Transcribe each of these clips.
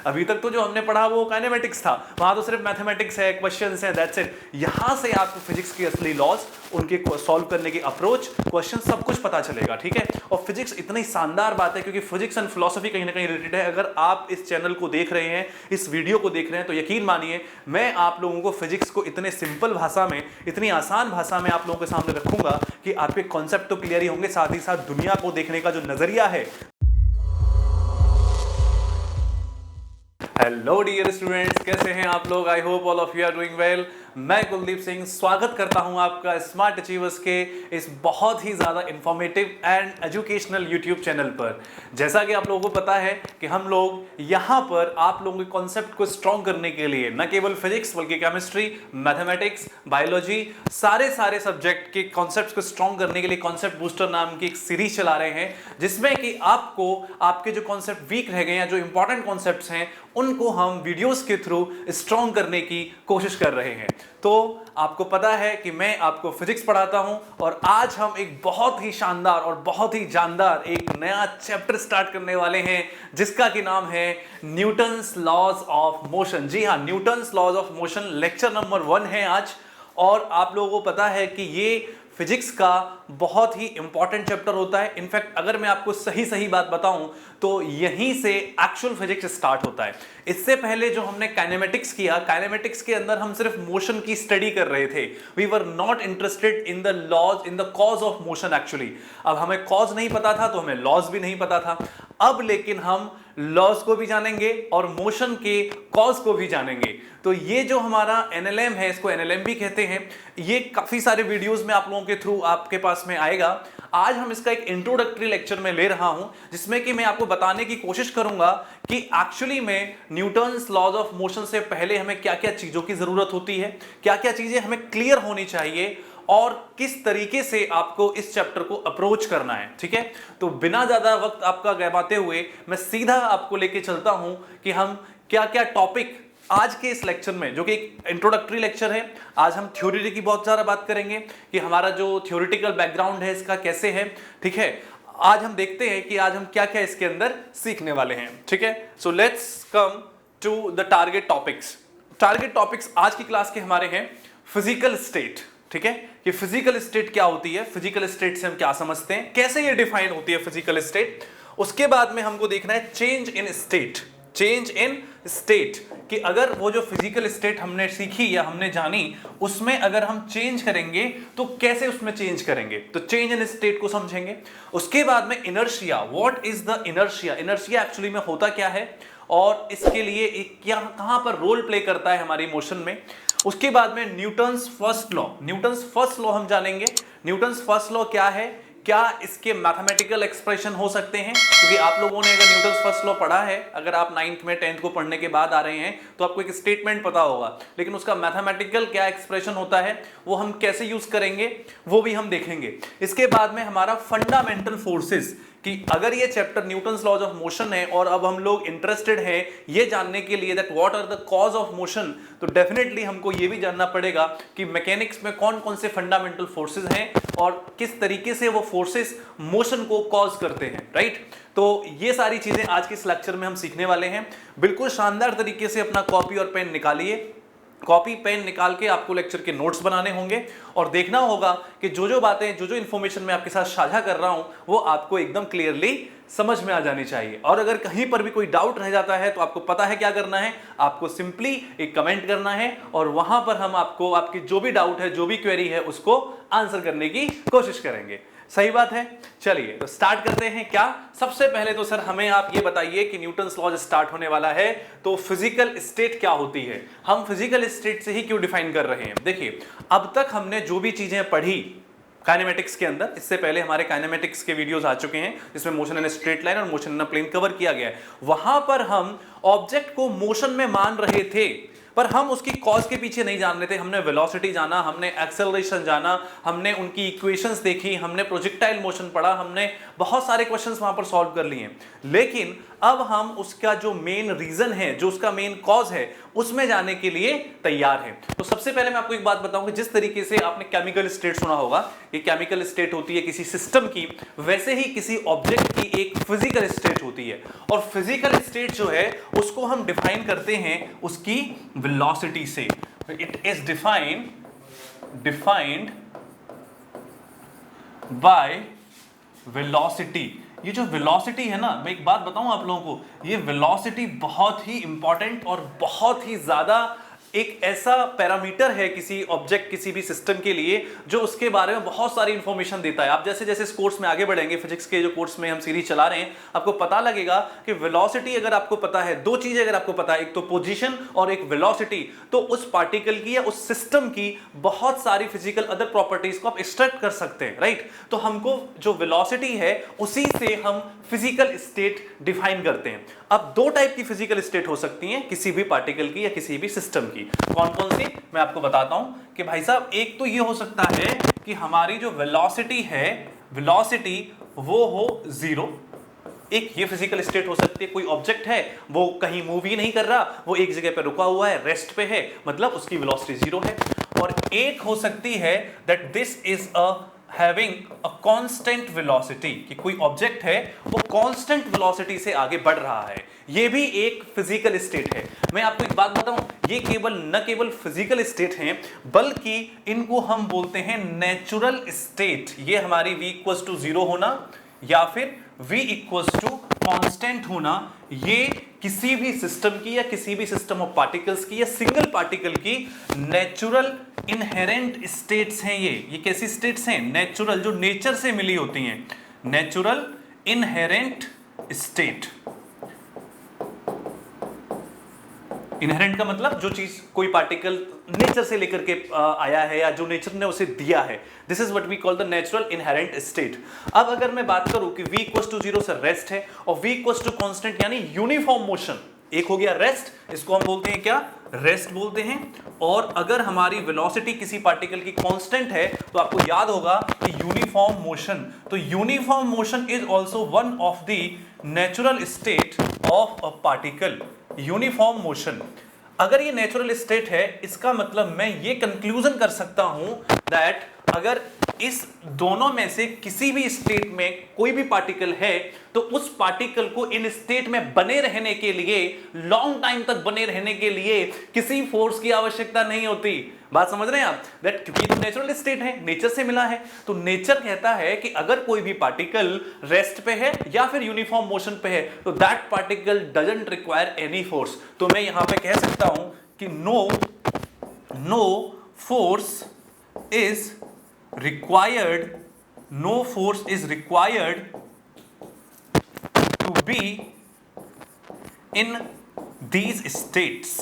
अभी तक तो जो हमने पढ़ा वो काइनेमेटिक्स था, वहां तो सिर्फ मैथमेटिक्स है, क्वेश्चंस है, दैट्स इट। यहां से आपको फिजिक्स की असली लॉज, उनके सॉल्व करने की अप्रोच, क्वेश्चन सब कुछ पता चलेगा, ठीक है। और फिजिक्स इतनी शानदार बात है क्योंकि फिजिक्स एंड फिलॉसफी कहीं ना कहीं रिलेटेड है। अगर आप इस चैनल को देख रहे हैं, इस वीडियो को देख रहे हैं, तो यकीन मानिए मैं आप लोगों को फिजिक्स को इतने सिंपल भाषा में, इतनी आसान भाषा में आप लोगों के सामने रखूंगा कि आपके कॉन्सेप्ट तो क्लियर ही होंगे, साथ ही साथ दुनिया को देखने का जो नजरिया है। हेलो डियर स्टूडेंट्स, कैसे हैं आप लोग? I hope all of you are doing well. मैं कुलदीप सिंह स्वागत करता हूं आपका स्मार्ट अचीवर्स के इस बहुत ही ज़्यादा informative and educational YouTube channel पर। जैसा कि आप लोगों को पता है कि हम लोग यहां पर आप लोगों के कॉन्सेप्ट को स्ट्रॉन्ग करने के लिए न केवल फिजिक्स बल्कि केमिस्ट्री, मैथमेटिक्स, बायोलॉजी, सारे सब्जेक्ट के कॉन्सेप्ट्स को स्ट्रॉन्ग करने के लिए कॉन्सेप्ट बूस्टर नाम की एक सीरीज चला रहे हैं, जिसमें कि आपको आपके जो कॉन्सेप्ट वीक रह गए या जो इंपॉर्टेंट कॉन्सेप्ट्स हैं उनको हम वीडियोस के थ्रू स्ट्रॉन्ग करने की कोशिश कर रहे हैं। तो आपको पता है कि मैं आपको फिजिक्स पढ़ाता हूं और आज हम एक बहुत ही शानदार और बहुत ही जानदार एक नया चैप्टर स्टार्ट करने वाले हैं, जिसका कि नाम है न्यूटन्स लॉज ऑफ मोशन। जी हां, Newton's laws of motion lecture number 1 है आज। और आप लोगों को पता है कि ये फिजिक्स का बहुत ही इंपॉर्टेंट चैप्टर होता है। इनफैक्ट अगर मैं आपको सही बात बताऊं तो यहीं से एक्चुअल फिजिक्स स्टार्ट होता है। इससे पहले जो हमने काइनेमेटिक्स किया, काइनेमेटिक्स के अंदर हम सिर्फ मोशन की स्टडी कर रहे थे। We were not interested in the laws, in the cause of motion actually. अब हमें कॉज नहीं पता था तो हमें लॉज भी नहीं पता था। अब लेकिन हम लॉज को भी जानेंगे और मोशन के कॉज को भी जानेंगे। तो ये जो हमारा एनएलएम है, इसको एनएलएम भी कहते हैं। ये काफी सारे वीडियोस में आप लोगों के थ्रू आपके पास में आएगा। आज हम इसका एक इंट्रोडक्टरी लेक्चर में ले रहा हूं, जिसमें कि मैं आपको बताने की कोशिश करूंगा कि एक्चुअली में न्यूटन्स लॉज ऑफ मोशन से पहले हमें क्या क्या चीजों की जरूरत होती है, क्या क्या चीजें हमें क्लियर होनी चाहिए और किस तरीके से आपको इस चैप्टर को अप्रोच करना है। ठीक है, तो बिना ज्यादा वक्त आपका गवाते हुए मैं सीधा आपको लेके चलता हूं कि हम क्या क्या टॉपिक आज के इस लेक्चर में, जो कि एक इंट्रोडक्टरी लेक्चर है, आज हम थ्योरी की बहुत सारा बात करेंगे कि हमारा जो थ्योरेटिकल बैकग्राउंड है इसका कैसे है। ठीक है, आज हम देखते हैं कि आज हम क्या क्या इसके अंदर सीखने वाले हैं। ठीक है, so let's come to the target topics. Target topics आज की क्लास के हमारे हैं फिजिकल स्टेट। ठीक है, कि फिजिकल स्टेट क्या होती है, फिजिकल स्टेट से हम क्या समझते हैं, कैसे ये डिफाइन होती है फिजिकल स्टेट। उसके बाद में हमको देखना है change in state, change in state, कि अगर वो जो फिजिकल स्टेट हमने सीखी या हमने जानी उसमें अगर हम चेंज करेंगे तो कैसे उसमें चेंज करेंगे, तो चेंज इन स्टेट को समझेंगे। उसके बाद में inertia, what is the inertia, inertia actually में होता क्या है और इसके लिए क्या कहां पर रोल प्ले करता है हमारी मोशन में। उसके बाद में Newton's first law, Newton's first law हम जानेंगे। न्यूटन्स फर्स्ट लॉ क्या है, क्या इसके मैथमेटिकल एक्सप्रेशन हो सकते हैं, क्योंकि आप लोगों ने अगर न्यूटन्स फर्स्ट लॉ पढ़ा है, अगर आप 9th में 10th को पढ़ने के बाद आ रहे हैं तो आपको एक स्टेटमेंट पता होगा, लेकिन उसका मैथमेटिकल क्या एक्सप्रेशन होता है वो हम कैसे यूज करेंगे वो भी हम देखेंगे। इसके बाद में हमारा फंडामेंटल फोर्सेस, कि अगर ये chapter Newton's laws of motion है और अब हम लोग इंटरेस्टेड हैं ये जानने के लिए that what are the cause of motion, तो डेफिनेटली हमको ये भी जानना पड़ेगा कि मैकेनिक्स में कौन कौन से फंडामेंटल फोर्सेस हैं और किस तरीके से वो फोर्सेस मोशन को कॉज करते हैं। राइट, तो ये सारी चीजें आज के इस लेक्चर में हम सीखने वाले हैं। बिल्कुल शानदार तरीके से अपना कॉपी और पेन निकालिए, कॉपी पेन निकाल के आपको लेक्चर के नोट्स बनाने होंगे और देखना होगा कि जो बातें, जो इन्फॉर्मेशन मैं आपके साथ साझा कर रहा हूं वो आपको एकदम क्लियरली समझ में आ जानी चाहिए। और अगर कहीं पर भी कोई डाउट रह जाता है तो आपको पता है क्या करना है, आपको सिंपली एक कमेंट करना है और वहां पर हम आपको आपकी जो भी डाउट है, जो भी क्वेरी है उसको आंसर करने की कोशिश करेंगे। सही बात है, चलिए तो स्टार्ट करते हैं। क्या सबसे पहले तो सर हमें आप ये बताइए कि न्यूटन्स लॉज स्टार्ट होने वाला है तो फिजिकल स्टेट क्या होती है, हम फिजिकल स्टेट से ही क्यों डिफाइन कर रहे हैं। देखिए, अब तक हमने जो भी चीजें पढ़ी काइनेमेटिक्स के अंदर, इससे पहले हमारे काइनेमेटिक्स के वीडियोस आ चुके हैं जिसमें मोशन इन स्ट्रेट लाइन और मोशन इन प्लेन कवर किया गया है। वहां पर हम ऑब्जेक्ट को मोशन में मान रहे थे, पर हम उसकी कॉज के पीछे नहीं जान रहे थे। हमने वेलोसिटी जाना, हमने एक्सेलरेशन जाना, हमने उनकी इक्वेशंस देखी, हमने प्रोजेक्टाइल मोशन पढ़ा, हमने बहुत सारे क्वेश्चंस वहां पर सॉल्व कर लिए। लेकिन अब हम उसका जो मेन रीजन है, जो उसका मेन कॉज है, उसमें जाने के लिए तैयार हैं। तो सबसे पहले मैं आपको एक बात बताऊंगा, जिस तरीके से आपने केमिकल स्टेट सुना होगा, ये केमिकल स्टेट होती है किसी सिस्टम की, वैसे ही किसी ऑब्जेक्ट की एक फिजिकल स्टेट होती है। और फिजिकल स्टेट जो है उसको हम डिफाइन करते हैं उसकी वेलोसिटी से। It is defined by velocity. ये जो वेलोसिटी है ना, मैं एक बात बताऊं आप लोगों को, ये वेलोसिटी बहुत ही इंपॉर्टेंट और बहुत ही ज्यादा एक ऐसा पैरामीटर है किसी ऑब्जेक्ट, किसी भी सिस्टम के लिए, जो उसके बारे में बहुत सारी इंफॉर्मेशन देता है। आप जैसे जैसे इस कोर्स में आगे बढ़ेंगे, फिजिक्स के जो कोर्स में हम सीरीज चला रहे हैं, आपको पता लगेगा कि वेलोसिटी अगर आपको पता है, दो चीजें अगर आपको पता है, एक तो पोजीशन और एक वेलोसिटी, तो उस पार्टिकल की या उस सिस्टम की बहुत सारी फिजिकल अदर प्रॉपर्टीज को आप एक्सट्रैक्ट कर सकते हैं, राइट। तो हमको जो वेलोसिटी है उसी से हम फिजिकल स्टेट डिफाइन करते हैं। अब दो टाइप की फिजिकल स्टेट हो सकती हैं किसी भी पार्टिकल की या किसी भी सिस्टम की। कौन कौन सी, मैं आपको बताता हूं कि भाई साहब, एक तो ये हो सकता है कि हमारी जो वेलोसिटी है, वेलोसिटी वो हो जीरो। एक ये फिजिकल स्टेट हो सकती है, कोई ऑब्जेक्ट है वो कहीं मूव ही नहीं कर रहा, वो एक जगह पे रुका हुआ है, रेस्ट पे है, मतलब उसकी वेलोसिटी जीरो है। और एक हो सकती है that this is a having a constant velocity, कि कोई ऑब्जेक्ट है वो कांस्टेंट वेलोसिटी से आगे बढ़ रहा है। ये भी एक फिजिकल स्टेट है। मैं आपको एक बात बताऊं, ये न केवल फिजिकल स्टेट हैं, बल्कि इनको हम बोलते हैं नेचुरल स्टेट। ये हमारी v इक्वल्स टू 0 होना या फिर v इक्वल्स टू कांस्टेंट होना, ये किसी भी सिस्टम की या किसी भी सिस्टम ऑफ पार्टिकल्स की या सिंगल पार्टिकल की नेचुरल इनहेरेंट स्टेट्स हैं। ये कैसी स्टेट्स हैं? नेचुरल, जो नेचर से मिली होती हैं, नेचुरल इनहेरेंट स्टेट। इनहेरेंट का मतलब जो चीज, कोई पार्टिकल नेचर से लेकर के आया है या जो नेचर ने उसे दिया है, this is what we call the natural inherent state. अब अगर मैं बात करूं कि v इक्वल्स टू 0 से रेस्ट है और v इक्वल्स टू कांस्टेंट यानी यूनिफॉर्म मोशन, एक हो गया रेस्ट, इसको हम बोलते हैं क्या? रेस्ट बोलते हैं। और अगर हमारी वेलोसिटी किसी पार्टिकल की कांस्टेंट है तो आपको याद होगा कि यूनिफॉर्म मोशन, तो uniform motion is also one of the natural state of a particle. Uniform motion, अगर ये नेचुरल स्टेट है, इसका मतलब मैं ये कंक्लूजन कर सकता हूं दैट अगर इस दोनों में से किसी भी स्टेट में कोई भी पार्टिकल है, तो उस पार्टिकल को इन स्टेट में बने रहने के लिए, लॉन्ग टाइम तक बने रहने के लिए किसी फोर्स की आवश्यकता नहीं होती। बात समझ रहे हैं आप? दैट क्योंकि तो नेचुरल स्टेट है, नेचर से मिला है, तो नेचर कहता है कि अगर कोई भी पार्टिकल रेस्ट पे है या फिर यूनिफॉर्म मोशन पे है, तो that particle doesn't require any force. तो मैं यहां पे कह सकता हूं कि no force is required, no force is required to be in these states.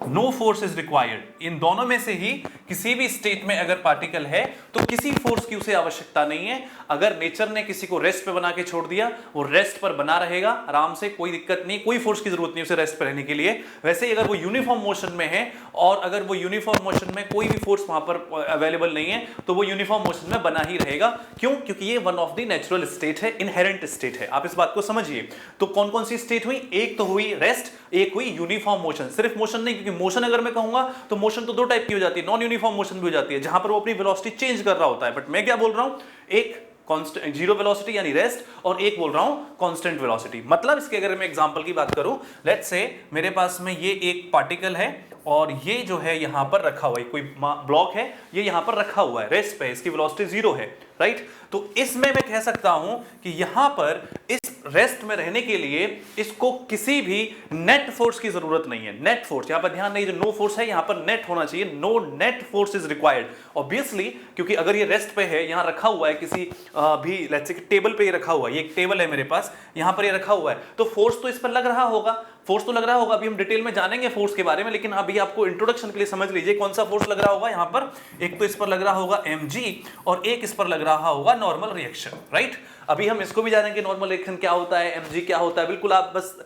No force is required. इन दोनों में से ही किसी भी स्टेट में अगर पार्टिकल है तो किसी फोर्स की उसे आवश्यकता नहीं है। अगर नेचर ने किसी को रेस्ट पे बना के छोड़ दिया, वो रेस्ट पर बना रहेगा आराम से, कोई दिक्कत नहीं, कोई फोर्स की जरूरत नहीं उसे रेस्ट पर रहने के लिए। वैसे ही अगर वो यूनिफॉर्म मोशन में है और अगर वो यूनिफॉर्म मोशन में कोई भी फोर्स वहां पर अवेलेबल नहीं है, तो वो यूनिफॉर्म मोशन में बना ही रहेगा। क्यों? क्योंकि ये one of the natural state है, इनहेरेंट स्टेट है। आप इस बात को समझिए। तो कौन कौन सी स्टेट हुई? एक तो हुई रेस्ट, एक हुई यूनिफॉर्म मोशन। सिर्फ मोशन नहीं, क्योंकि मोशन अगर मैं कहूंगा तो मोशन तो दो टाइप की हो जाती है, नॉन यूनिफॉर्म मोशन भी हो जाती है, जहां पर वो अपनी वेलोसिटी चेंज कर रहा होता है। बट मैं क्या बोल रहा हूं, एक कांस्टेंट जीरो वेलोसिटी यानी रेस्ट, और एक बोल रहा हूं कांस्टेंट वेलोसिटी। मतलब इसके अगर मैं एग्जांपल की बात करूं, लेट्स से मेरे पास में ये एक पार्टिकल है और ये जो है यहां पर रखा हुआ है, कोई ब्लॉक है, ये यहां पर रखा हुआ है रेस्ट पे, इसकी वेलोसिटी जीरो है, राइट। तो इसमें मैं कह सकता हूं कि यहां पर इस रेस्ट में रहने के लिए इसको किसी भी नेट फोर्स की जरूरत नहीं है। नेट फोर्स, यहां पर ध्यान नहीं, जो नो फोर्स है यहां पर नेट होना चाहिए, no net force is required obviously, क्योंकि अगर ये रेस्ट पे है, यहां रखा हुआ है किसी भी लेट्स से टेबल पे ये रखा हुआ है, ये एक टेबल है मेरे पास, यहां पर ये रखा हुआ है, तो फोर्स तो इस पर लग रहा होगा, फोर्स तो लग रहा होगा। अभी हम डिटेल में जानेंगे फोर्स के बारे में, लेकिन अभी आपको इंट्रोडक्शन के लिए समझ लीजिए कौन सा फोर्स लग रहा होगा यहां पर। एक तो इस पर लग रहा होगा mg और एक इस पर लग रहा होगा नॉर्मल रिएक्शन, राइट। अभी हम इसको भी जानेंगे नॉर्मल रिएक्शन क्या होता है, एमजी क्या होता है, बिल्कुल आप बस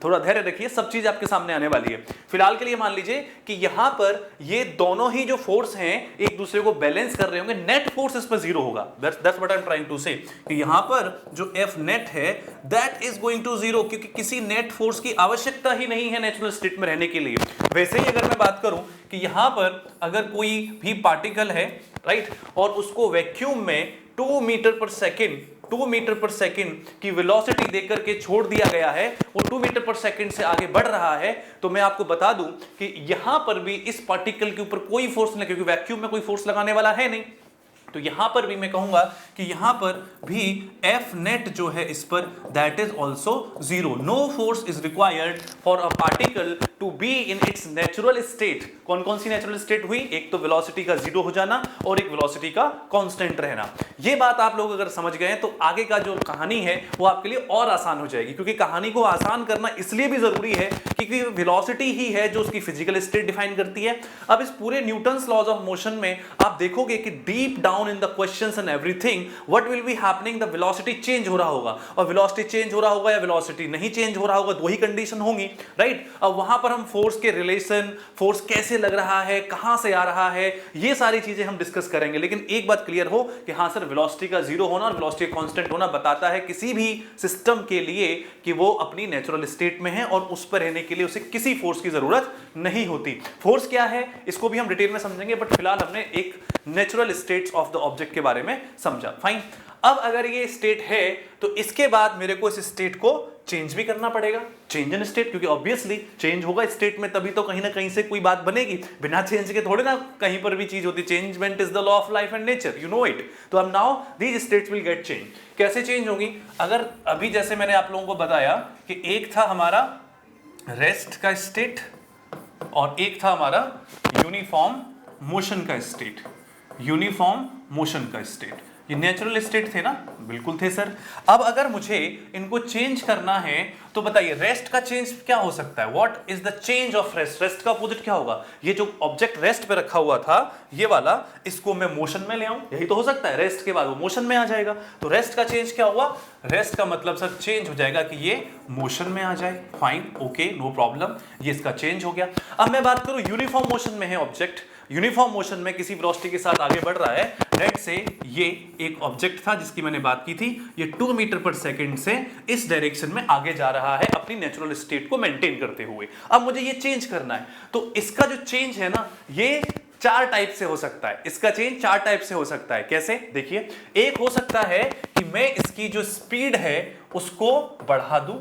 थोड़ा धैर्य रखिए, सब चीज आपके सामने आने वाली है। फिलहाल के लिए मान लीजिए कि यहां पर ये दोनों ही जो फोर्स हैं एक दूसरे को बैलेंस कर रहे होंगे, नेट फोर्स इस पर जीरो होगा। That's what I am trying to say कि यहां पर जो एफ नेट है that is going to zero, क्योंकि किसी नेट फोर्स की आवश्यकता ही नहीं है नेचुरल स्टेट में रहने के लिए। वैसे ही अगर मैं बात करूं कि यहां पर अगर कोई भी पार्टिकल है राइट, और उसको वैक्यूम में 2 मीटर पर सेकंड की वेलोसिटी देकर के छोड़ दिया गया है, वो 2 मीटर पर सेकंड से आगे बढ़ रहा है, तो मैं आपको बता दूं कि यहां पर भी इस पार्टिकल के ऊपर कोई फोर्स नहीं, क्योंकि वैक्यूम में कोई फोर्स लगाने वाला है नहीं। तो यहां पर भी मैं कहूंगा कि यहां पर भी एफ नेट जो है इस पर that is also zero. No force is required for a particle to be in its natural state. कौन कौन सी नेचुरल स्टेट हुई? एक तो वेलोसिटी का जीरो हो जाना और एक वेलोसिटी का कांस्टेंट रहना। ये बात आप लोग अगर समझ गए तो आगे का जो कहानी है वो आपके लिए और आसान हो जाएगी, क्योंकि कहानी को आसान करना इसलिए भी जरूरी है क्योंकि वेलोसिटी ही है जो उसकी फिजिकल स्टेट डिफाइन करती है। अब इस पूरे न्यूटन्स लॉज ऑफ मोशन में आप देखोगे कि deep down in the questions and everything what will be happening, the velocity change हो रहा होगा, और velocity change हो रहा होगा या velocity नहीं change हो रहा होगा, दो ही कंडीशन होंगी राइट। अब वहां पर हम फोर्स के रिलेशन, फोर्स कैसे लग रहा है, कहां से आ रहा है, ये सारी चीजें हम डिस्कस करेंगे। लेकिन एक बात क्लियर हो कि हाँ सर, वेलोसिटी का जीरो होना और वेलोसिटी कांस्टेंट होना बताता है किसी भी सिस्टम के लिए कि वो अपनी नेचुरल स्टेट में है और उस पर रहने के लिए उसे किसी फोर्स की जरूरत नहीं होती। फोर्स क्या है इसको भी हम डिटेल में समझेंगे, बट फिलहाल हमने एक natural states of the object के बारे में समझा। फाइन। अब अगर ये स्टेट है तो इसके बाद मेरे को इस स्टेट को चेंज भी करना पड़ेगा, चेंज इन स्टेट, क्योंकि ऑब्वियसली चेंज होगा स्टेट में तभी तो कहीं ना कहीं से कोई बात बनेगी। बिना चेंज के थोड़े ना कहीं पर भी चीज होती। Changement is the law of life and nature, you know it. तो अब now these states will get change. कैसे चेंज होगी? अगर अभी जैसे मैंने आप लोगों को बताया कि एक था हमारा रेस्ट का स्टेट और एक था हमारा यूनिफॉर्म मोशन का स्टेट। यूनिफॉर्म मोशन का स्टेट, ये नेचुरल स्टेट थे ना? बिल्कुल थे सर। अब अगर मुझे इनको चेंज करना है तो बताइए रेस्ट का चेंज क्या हो सकता है? What is the change of rest? Rest का अपोजिट क्या होगा? ये जो ऑब्जेक्ट रेस्ट पे रखा हुआ था ये वाला, इसको मैं मोशन में ले आऊं, यही तो हो सकता है। रेस्ट के बाद वो मोशन में आ जाएगा, तो रेस्ट का चेंज क्या हुआ? रेस्ट का मतलब सर चेंज हो जाएगा कि ये मोशन में आ जाए। फाइन, ओके, नो प्रॉब्लम, ये इसका चेंज हो गया। अब मैं बात करूं यूनिफॉर्म मोशन में है ऑब्जेक्ट, यूनिफॉर्म मोशन में किसी वेलोसिटी के साथ आगे बढ़ रहा है। लेट से ये एक ऑब्जेक्ट था जिसकी मैंने बात की थी, ये 2 मीटर पर सेकंड से इस डायरेक्शन में आगे जा रहा है अपनी नेचुरल स्टेट को मेंटेन करते हुए। अब मुझे ये चेंज करना है, तो इसका जो चेंज है ना ये 4 टाइप से हो सकता है। इसका चेंज 4 टाइप से हो सकता है। कैसे? देखिए, एक हो सकता है कि मैं इसकी जो स्पीड है उसको बढ़ा दूं,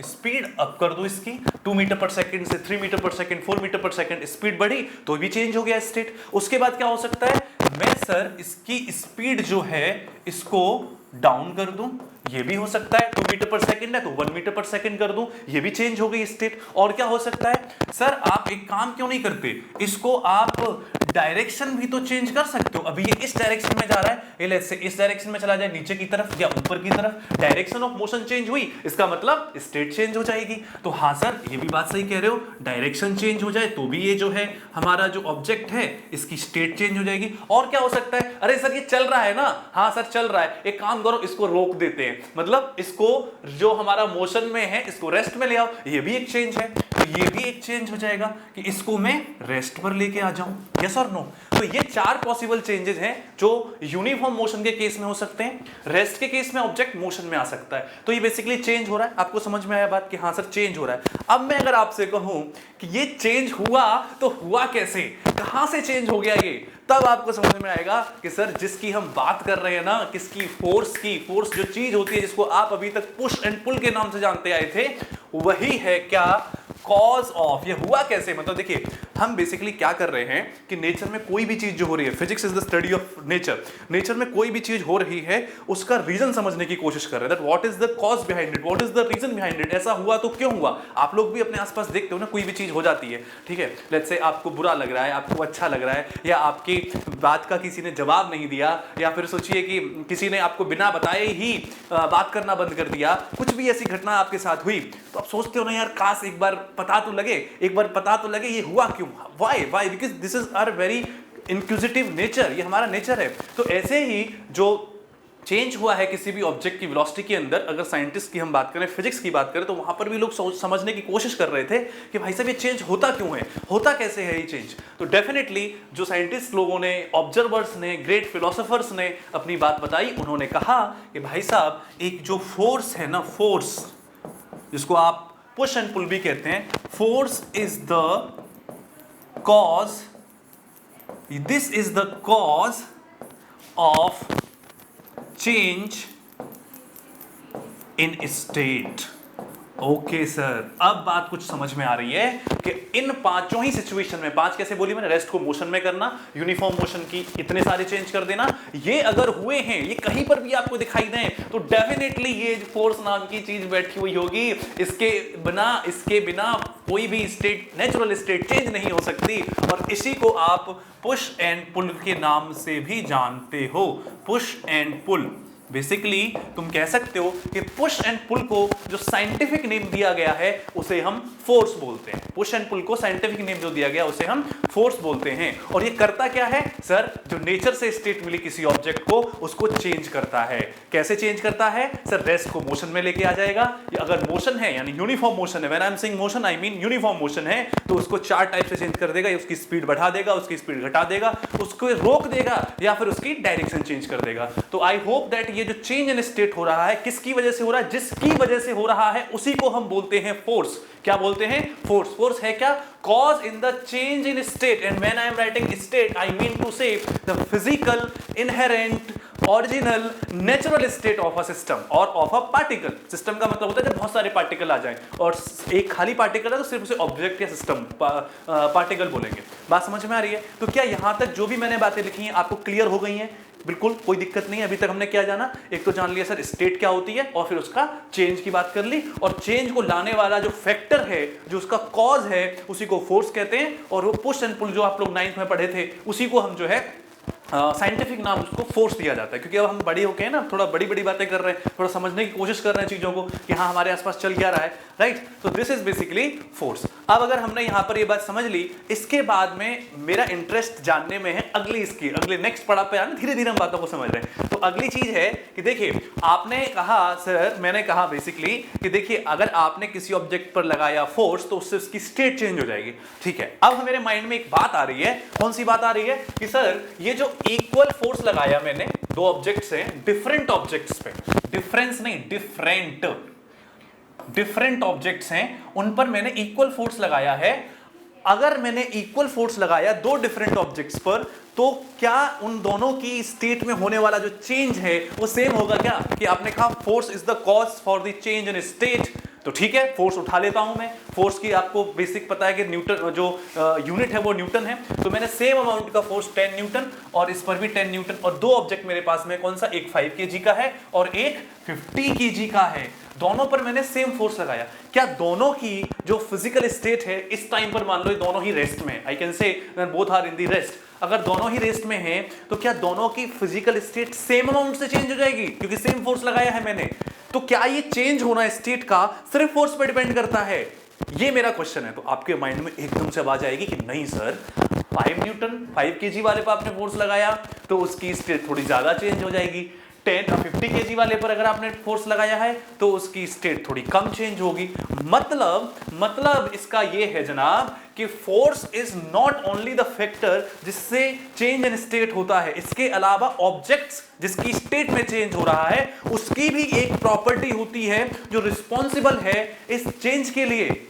स्पीड अप कर दूं इसकी, 2 मीटर पर सेकंड से 3 मीटर पर सेकंड, 4 मीटर पर सेकंड स्पीड बढ़ी तो भी चेंज हो गया स्टेट। उसके बाद क्या हो सकता है? मैं सर इसकी स्पीड जो है इसको डाउन कर दूं, ये भी हो सकता है। 2 मीटर पर सेकंड है तो 1 मीटर पर सेकंड कर दूं, ये भी चेंज हो गई स्टेट। और क्या हो सकता है? सर आप एक काम क्यों नहीं करते, इसको आप डायरेक्शन भी तो चेंज कर सकते हो। अभी ये इस डायरेक्शन में जा रहा है, ये लेट्स से इस डायरेक्शन में चला जाए, नीचे की तरफ या ऊपर की तरफ, डायरेक्शन ऑफ मोशन चेंज हुई, इसका मतलब स्टेट चेंज हो जाएगी। तो हाँ सर, ये भी बात सही कह रहे हो, डायरेक्शन चेंज हो जाए तो भी ये जो है हमारा जो ऑब्जेक्ट है इसकी स्टेट चेंज हो जाएगी। और क्या हो सकता है? अरे सर ये चल रहा है ना? हाँ सर चल रहा है, एक काम करो इसको रोक देते हैं, मतलब इसको जो हमारा मोशन में है इसको रेस्ट में ले आओ, ये भी एक चेंज है। तो ये भी एक चेंज हो जाएगा कि इसको मैं रेस्ट पर लेके आ जाऊं, यस और नो। तो ये 4 पॉसिबल चेंजेस हैं जो यूनिफॉर्म मोशन के केस में हो सकते हैं, रेस्ट के केस में ऑब्जेक्ट मोशन में आ सकता है। तो ये बेसिकली चेंज हो रहा है। आपको समझ में आया बात कि हाँ सर चेंज हो रहा है। अब मैं अगर आपसे कहूं कि ये चेंज हुआ तो हुआ कैसे, कहां से चेंज हो गया ये, तब आपको समझ में आएगा कि सर जिसकी हम बात कर रहे हैं ना, किसकी, फोर्स की, फोर्स जो चीज होती है जिसको आप अभी तक पुश एंड पुल के नाम से जानते आए थे, वही है क्या? Cause of. ये हुआ कैसे? मतलब देखिए, हम बेसिकली क्या कर रहे हैं कि नेचर में कोई भी चीज जो हो रही है, physics is the study of nature, nature में कोई भी चीज हो रही है उसका रीजन समझने की कोशिश कर रहे हैं। That what is the cause behind it, what is the reason behind it. ऐसा हुआ तो क्यों हुआ? आप लोग भी अपने आसपास देखते हो ना, कोई भी चीज हो जाती है, ठीक है, लेट्स से आपको बुरा लग रहा है, आपको अच्छा लग रहा है, या आपकी बात का किसी ने जवाब नहीं दिया, या फिर सोचिए कि किसी ने आपको बिना बताए ही बात करना बंद कर दिया, कुछ भी ऐसी घटना आपके साथ हुई, तो आप सोचते हो ना यार काश एक बार पता तो लगे, एक बार पता तो लगे ये हुआ क्यों, why why, because this is our very inquisitive nature, ये हमारा नेचर है। तो ऐसे ही जो चेंज हुआ है किसी भी ऑब्जेक्ट की वेलोसिटी के अंदर, अगर साइंटिस्ट की हम बात करें, फिजिक्स की बात करें, तो वहां पर भी लोग समझने की कोशिश कर रहे थे कि भाई साहब ये चेंज होता क्यों है, होता कैसे है ये चेंज। तो डेफिनेटली जो साइंटिस्ट लोगों ने, ऑब्जर्वर्स ने, ग्रेट फिलोसोफर्स ने अपनी बात बताई, उन्होंने कहा कि भाई साहब एक जो फोर्स है ना, फोर्स जिसको आप पुश एंड पुल भी कहते हैं, force is the cause, this is the cause of change in state. Okay sir, अब बात कुछ समझ में आ रही है कि इन पांचों ही सिचुएशन में, पांच कैसे बोली मैंने, रेस्ट को मोशन में करना, यूनिफॉर्म मोशन की इतने सारे चेंज कर देना, ये अगर हुए हैं, ये कहीं पर भी आपको दिखाई दें, तो डेफिनेटली ये फोर्स नाम की चीज बैठी हुई होगी। इसके बिना कोई भी स्टेट, नेचुरल स्टेट चेंज नहीं हो सकती। और इसी को आप पुश एंड पुल के नाम से भी जानते हो। पुश एंड पुल, बेसिकली तुम कह सकते हो कि पुश एंड पुल को जो साइंटिफिक नेम दिया गया है उसे हम फोर्स बोलते हैं। पुश एंड पुल को साइंटिफिक नेम जो दिया गया उसे हम फोर्स बोलते हैं। और ये करता क्या है सर, जो नेचर से स्टेट मिली किसी ऑब्जेक्ट को, उसको चेंज करता है। कैसे चेंज करता है सर? रेस्ट को मोशन में लेके आ जाएगा, या अगर मोशन है यानी यूनिफॉर्म मोशन है, when I am saying motion I mean uniform motion है, तो उसको चार टाइप से चेंज कर देगा। उसकी स्पीड बढ़ा देगा, उसकी स्पीड घटा देगा, उसको रोक देगा, या फिर उसकी डायरेक्शन चेंज कर देगा। तो आई होप दैट ये जो चेंज इन स्टेट हो रहा है, किसकी वजह से हो रहा है? जिसकी वजह से हो रहा है उसी को हम बोलते हैं फोर्स। क्या बोलते हैं? फोर्स। फोर्स है क्या? Cause in the change in state, and when I am writing state I mean to say the physical inherent original natural state of a system और ऑफ अ पार्टिकल। सिस्टम का मतलब होता है जब बहुत सारे पार्टिकल आ जाएं, और एक खाली पार्टिकल है तो सिर्फ उसे ऑब्जेक्ट या सिस्टम पार्टिकल बोलेंगे। बात समझ में आ रही है? तो क्या यहां तक जो भी मैंने बातें लिखी हैं आपको क्लियर हो गई हैं? बिल्कुल कोई दिक्कत नहीं है। अभी तक हमने क्या जाना? एक तो जान लिया सर स्टेट क्या होती है, और फिर उसका चेंज की बात कर ली, और चेंज को लाने वाला जो फैक्टर है, जो उसका कॉज है, उसी को फोर्स कहते हैं। और वो पुश एंड पुल जो आप लोग 9th में पढ़े थे, उसी को हम जो है साइंटिफिक नाम उसको फोर्स दिया जाता है। क्योंकि अब हम बड़े हो गए ना, थोड़ा बड़ी बड़ी बातें कर रहे हैं, थोड़ा समझने की कोशिश कर रहे हैं चीजों को कि हाँ हमारे आसपास चल क्या रहा है, राइट? तो दिस इज बेसिकली फोर्स। अब अगर हमने यहाँ पर ये बात समझ ली, इसके बाद में मेरा इंटरेस्ट जानने में है अगले नेक्स्ट पड़ाव पे आना। धीरे धीरे हम बातों को समझ रहे हैं। तो अगली चीज है कि देखिए, आपने कहा सर, मैंने कहा बेसिकली कि देखिए अगर आपने किसी ऑब्जेक्ट पर लगाया फोर्स तो उससे उसकी स्टेट चेंज हो जाएगी। ठीक है, अब मेरे माइंड में एक बात आ रही है। कौन सी बात आ रही है? कि सर ये जो इक्वल फोर्स लगाया मैंने दो ऑब्जेक्ट्स हैं, डिफरेंट ऑब्जेक्ट्स पे, डिफरेंस नहीं डिफरेंट ऑब्जेक्ट्स हैं, उन पर मैंने इक्वल फोर्स लगाया है। अगर मैंने इक्वल फोर्स लगाया दो डिफरेंट ऑब्जेक्ट्स पर, तो क्या उन दोनों की स्टेट में होने वाला जो चेंज है वो सेम होगा क्या? कि आपने कहा force is the cause for the change in state, तो ठीक है, फोर्स उठा लेता हूं मैं। फोर्स की आपको बेसिक पता है कि न्यूटन जो यूनिट है वो न्यूटन है। तो मैंने सेम अमाउंट का फोर्स 10 न्यूटन और इस पर भी 10 न्यूटन, और दो ऑब्जेक्ट मेरे पास में, कौन सा? एक 5 kg का है और एक 50 kg का है। दोनों पर मैंने सेम फोर्स लगाया। क्या दोनों की जो फिजिकल स्टेट है इस टाइम पर, मान लो दोनों ही रेस्ट में, I can say both are in the rest, अगर दोनों ही रेस्ट में हैं, तो क्या दोनों की फिजिकल स्टेट सेम अमाउंट से चेंज हो जाएगी? क्योंकि सेम फोर्स लगाया है मैंने। तो क्या ये चेंज होना स्टेट का सिर्फ फोर्स पर डिपेंड करता है? ये मेरा क्वेश्चन है। तो आपके माइंड में एकदम से आवाज आएगी कि नहीं सर, 5 न्यूटन 5 kg वाले पर आपने फोर्स लगाया तो उसकी स्टेट थोड़ी ज्यादा चेंज हो जाएगी। 50 kg वाले पर अगर आपने फोर्स लगाया है तो उसकी स्टेट थोड़ी कम चेंज होगी। मतलब इसका ये है जनाब कि force is not only the factor जिससे चेंज इन स्टेट होता है, इसके अलावा ऑब्जेक्ट्स जिसकी स्टेट में चेंज हो रहा है उसकी भी एक प्रॉपर्टी होती है जो रिस्पॉन्सिबल है इस चेंज के लिए,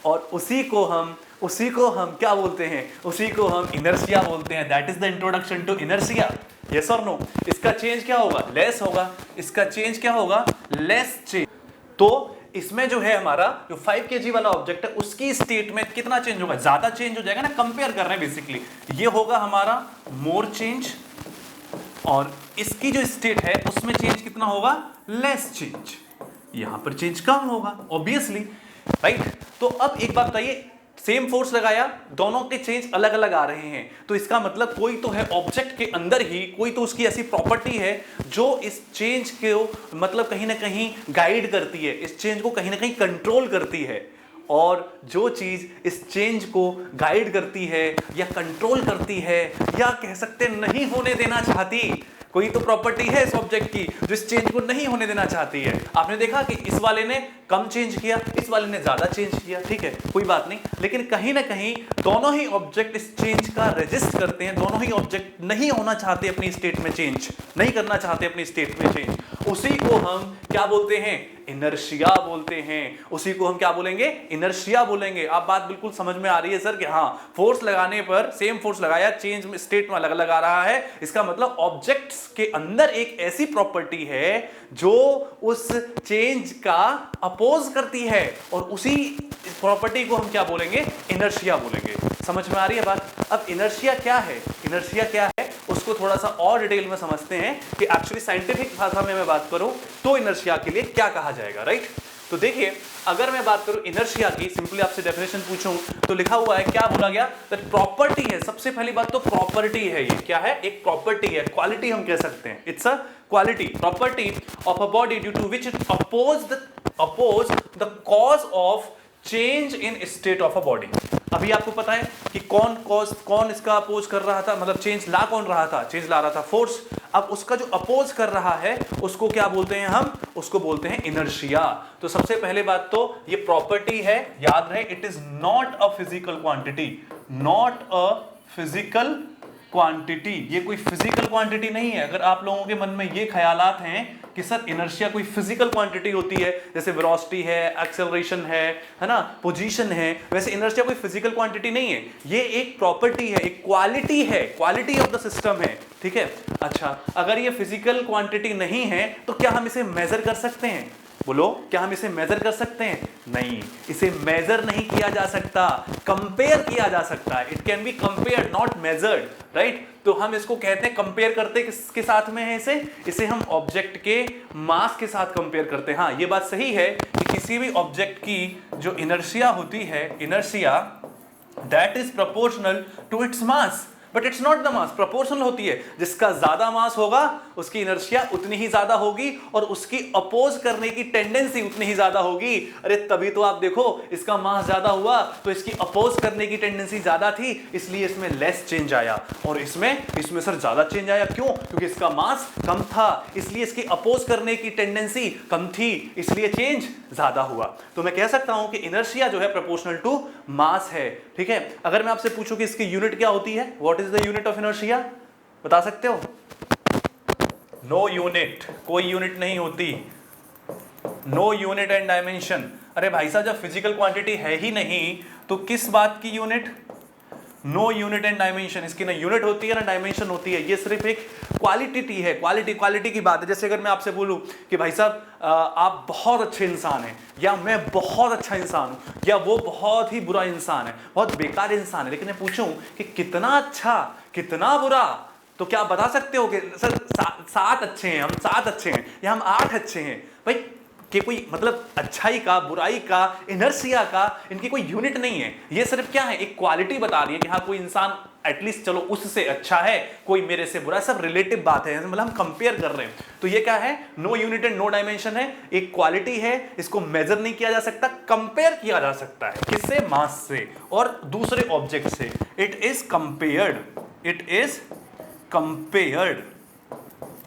और उसी को हम क्या बोलते हैं? उसी को हम इनर्शिया बोलते हैं। That is the introduction to inertia. Yes और नो? इसका चेंज क्या होगा? लेस होगा। इसका चेंज क्या होगा? Less change. तो इसमें जो है हमारा जो 5 kg वाला ऑब्जेक्ट है उसकी स्टेट में कितना चेंज होगा? ज्यादा चेंज हो जाएगा ना, कंपेयर कर रहे हैं बेसिकली। ये होगा हमारा मोर चेंज, और इसकी जो स्टेट है उसमें चेंज कितना होगा? Less change. यहां पर चेंज कम होगा ऑब्वियसली, राइट? तो अब एक बात बताइए, सेम फोर्स लगाया, दोनों के चेंज अलग अलग आ रहे हैं, तो इसका मतलब कोई तो है ऑब्जेक्ट के अंदर ही, कोई तो उसकी ऐसी प्रॉपर्टी है जो इस चेंज को मतलब कहीं ना कहीं गाइड करती है, इस चेंज को कहीं ना कहीं कंट्रोल करती है। और जो चीज इस चेंज को गाइड करती है या कंट्रोल करती है, या कह सकते नहीं होने देना चाहती, कोई तो प्रॉपर्टी है इस ऑब्जेक्ट की जो इस चेंज को नहीं होने देना चाहती है। आपने देखा कि इस वाले ने कम चेंज किया, इस वाले ने ज्यादा चेंज किया, ठीक है कोई बात नहीं, लेकिन कहीं ना कहीं दोनों ही ऑब्जेक्ट इस चेंज का रेजिस्ट करते हैं, दोनों ही ऑब्जेक्ट नहीं होना चाहते अपनी स्टेट में चेंज, नहीं करना चाहते अपनी स्टेट में चेंज। उसी को हम क्या बोलते हैं? इनर्शिया बोलते हैं। उसी को हम क्या बोलेंगे? इनर्शिया बोलेंगे। आप बात बिल्कुल समझ में आ रही है सर कि हाँ, फोर्स लगाने पर सेम फोर्स लगाया, चेंज में स्टेट में अलग अलग आ रहा है, इसका मतलब ऑब्जेक्ट्स के अंदर एक ऐसी प्रॉपर्टी है जो उस चेंज का अपोज करती है, और उसी प्रॉपर्टी को हम क्या बोलेंगे? इनर्शिया बोलेंगे। समझ में आ रही है बात? अब इनर्शिया क्या है? इनर्शिया क्या है उसको थोड़ा सा और डिटेल में समझते हैं कि एक्चुअली साइंटिफिक भाषा में मैं बात करूं तो इनर्शिया के लिए क्या कहा जाएगा, राइट? तो देखिए, अगर मैं बात करूं इनर्शिया की, सिंपली आपसे डेफिनेशन पूछूं तो लिखा हुआ है, क्या बोला गया? दैट प्रॉपर्टी है। सबसे पहली बात तो प्रॉपर्टी है, ये क्या है? एक प्रॉपर्टी है, क्वालिटी हम कह सकते हैं। It's a quality, property of a body due to which it oppose the cause of change in state of a body. अभी आपको पता है कि कौन इसका अपोज कर रहा था, मतलब चेंज ला कौन रहा था? चेंज ला रहा था फोर्स। अब उसका जो अपोज कर रहा है उसको क्या बोलते हैं हम? उसको बोलते हैं इनर्शिया। तो सबसे पहले बात तो ये प्रॉपर्टी है, याद रहे, it is not a physical quantity, not a physical quantity. ये कोई फिजिकल क्वांटिटी नहीं है। अगर आप लोगों के मन में ये ख्यालात हैं कि सर इनर्शिया कोई फिजिकल क्वांटिटी होती है, जैसे वेलोसिटी है, एक्सेलरेशन है ना, पोजीशन है, वैसे इनर्शिया कोई फिजिकल क्वांटिटी नहीं है। ये एक प्रॉपर्टी है, एक क्वालिटी है, क्वालिटी ऑफ द सिस्टम है, ठीक है। अच्छा, अगर ये फिजिकल क्वांटिटी नहीं है तो क्या हम इसे मेजर कर सकते हैं? बोलो, क्या हम इसे मेजर कर सकते हैं? नहीं, इसे मेजर नहीं किया जा सकता, कंपेयर किया जा सकता है। It can be compared, not measured, right? तो हम इसको कहते हैं, कंपेयर करते किसके साथ में है? इसे हम ऑब्जेक्ट के मास के साथ कंपेयर करते हैं। हाँ, ये बात सही है कि किसी भी ऑब्जेक्ट की जो इनर्शिया होती है, inertia that is proportional to its mass, but it's not the mass. Proportional होती है, जिसका ज्यादा मास होगा उसकी इनर्शिया उतनी ही ज्यादा होगी और उसकी अपोज करने की टेंडेंसी उतनी ही ज्यादा होगी। अरे तभी तो आप देखो, इसका मास ज्यादा हुआ तो इसकी अपोज करने की टेंडेंसी ज्यादा थी, इसलिए इसमें लेस चेंज आया, और इसमें सर ज्यादा चेंज आया। क्यों? क्योंकि इसका मास कम था, इसलिए इसकी अपोज करने की टेंडेंसी कम थी, इसलिए चेंज ज्यादा हुआ। तो मैं कह सकता हूं कि इनर्शिया जो है प्रोपोर्शनल टू मास है, ठीक है। अगर मैं आपसे पूछूं कि इसकी यूनिट क्या होती है, what is the unit of inertia, बता सकते हो? नो यूनिट, कोई यूनिट नहीं होती। No unit and dimension. अरे भाई साहब, जब फिजिकल क्वांटिटी है ही नहीं तो किस बात की unit? No unit and dimension. इसकी ना यूनिट होती है ना डायमेंशन होती है, ये सिर्फ एक क्वालिटी है, क्वालिटी की बात है। जैसे अगर मैं आपसे बोलूं कि भाई साहब आप बहुत अच्छे इंसान हैं, या मैं बहुत अच्छा इंसान हूं, या वो बहुत ही बुरा इंसान है, बहुत बेकार इंसान है, लेकिन मैं पूछूं कि कितना अच्छा कितना बुरा, तो क्या आप बता सकते हो कि सर 7 अच्छे हैं, हम 7 अच्छे हैं, या हम 8 अच्छे हैं? भाई कि कोई मतलब अच्छाई का, बुराई का, इनर्शिया का इनकी कोई यूनिट नहीं है। ये सिर्फ क्या है, एक क्वालिटी बता रही है कि हाँ कोई इंसान एटलीस्ट चलो उससे अच्छा है, कोई मेरे से बुरा, सब रिलेटिव बात है, मतलब हम कंपेयर कर रहे हैं। तो ये क्या है? No unit and no dimension है, एक क्वालिटी है, इसको मेजर नहीं किया जा सकता, कंपेयर किया जा सकता है। किससे? मास से और दूसरे ऑब्जेक्ट से। It is compared, it is compared.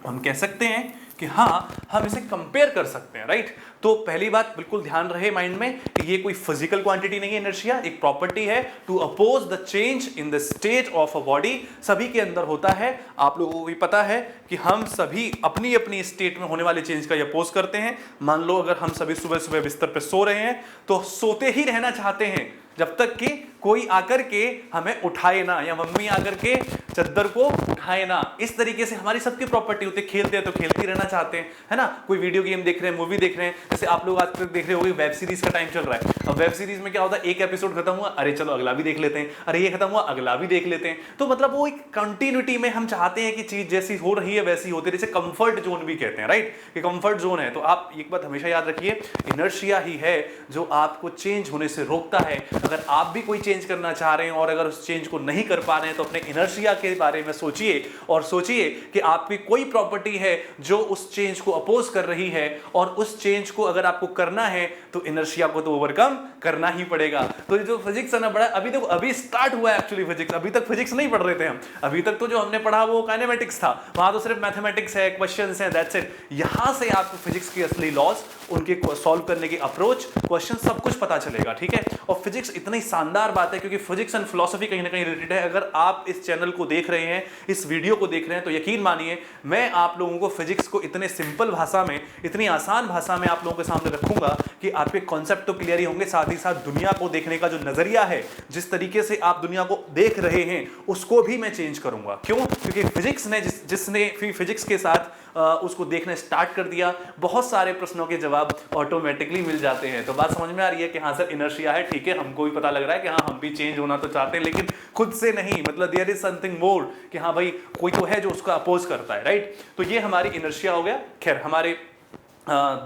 हम कह सकते हैं कि हाँ हम इसे कंपेयर कर सकते हैं, राइट? तो पहली बात बिल्कुल ध्यान रहे माइंड में कि ये कोई फिजिकल क्वांटिटी नहीं है, इनर्शिया एक प्रॉपर्टी है to oppose the change in the state of a body. सभी के अंदर होता है, आप लोगों को भी पता है कि हम सभी अपनी अपनी स्टेट में होने वाले चेंज का ये अपोज करते हैं। मान लो अगर हम सभी सुबह सुबह बिस्तर पे सो रहे हैं तो सोते ही रहना चाहते हैं जब तक कि कोई आकर के हमें उठाए ना, या मम्मी आकर के चद्दर को उठाए ना। इस तरीके से हमारी सबकी प्रॉपर्टी होती है, खेलते हैं तो खेलते ही रहना चाहते हैं, है ना। कोई वीडियो गेम देख रहे हैं, मूवी देख रहे हैं, जैसे आप लोग आज तक देख रहे होंगे वेब सीरीज का टाइम चल रहा है। अब वेब सीरीज में क्या होता है, एक एपिसोड खत्म हुआ, अरे चलो अगला भी देख लेते हैं, अरे ये खत्म हुआ अगला भी देख लेते हैं। तो मतलब वो एक कंटिन्यूटी में हम चाहते हैं कि चीज जैसी हो रही है वैसी होती है, जैसे कंफर्ट जोन भी कहते हैं, राइट, कि कंफर्ट जोन है। तो आप एक बात हमेशा याद रखिए, इनर्शिया ही है जो आपको चेंज होने से रोकता है। अगर आप भी कोई चेंज करना चाह रहे हैं और अगर उस चेंज को नहीं कर पा रहे हैं तो अपने इनर्शिया के बारे में सोचिए और सोचिए कि आपकी कोई प्रॉपर्टी है जो उस चेंज को अपोज कर रही है और उस चेंज को अगर आपको करना है तो इनर्शिया को तो ओवरकम करना ही पड़ेगा। तो जो फिजिक्स है ना बड़ा अभी देखो अभी स्टार्ट हुआ है एक्चुअली फिजिक्स, अभी तक फिजिक्स नहीं पढ़ रहे थे हम, अभी तक तो जो हमने पढ़ा वो काइनेमेटिक्स था, वहां तो सिर्फ मैथमेटिक्स है, क्वेश्चंस हैं, दैट्स इट। यहां से आपको फिजिक्स की असली लॉज, उनके सॉल्व करने की अप्रोच, क्वेश्चन सब कुछ पता चलेगा, ठीक है। और फिजिक्स इतनी शानदार बात है क्योंकि फिजिक्स एंड फिलॉसफी कहीं ना कहीं रिलेटेड है। अगर आप इस चैनल को देख रहे हैं, इस वीडियो को देख रहे हैं तो यकीन मानिए मैं आप लोगों को फिजिक्स को इतने सिंपल भाषा में, इतनी आसान भाषा में आप लोगों के सामने रखूंगा कि आपके कॉन्सेप्ट तो क्लियर ही होंगे, साथ ही साथ दुनिया को देखने का जो नजरिया है, जिस तरीके से आप दुनिया को देख रहे हैं उसको भी मैं चेंज करूंगा। क्यों? क्योंकि फिजिक्स ने जिसने फिजिक्स के साथ उसको देखना स्टार्ट कर दिया, बहुत सारे प्रश्नों के जवाब ऑटोमेटिकली मिल जाते हैं। तो बात समझ में आ रही है कि हाँ सर इनर्शिया है, ठीक है, हमको भी पता लग रहा है कि हाँ हम भी चेंज होना तो चाहते हैं लेकिन खुद से नहीं, मतलब देयर इज समथिंग मोर कि हाँ भाई कोई तो है जो उसका अपोज करता है, राइट। तो ये हमारी इनर्शिया हो गया। खैर हमारे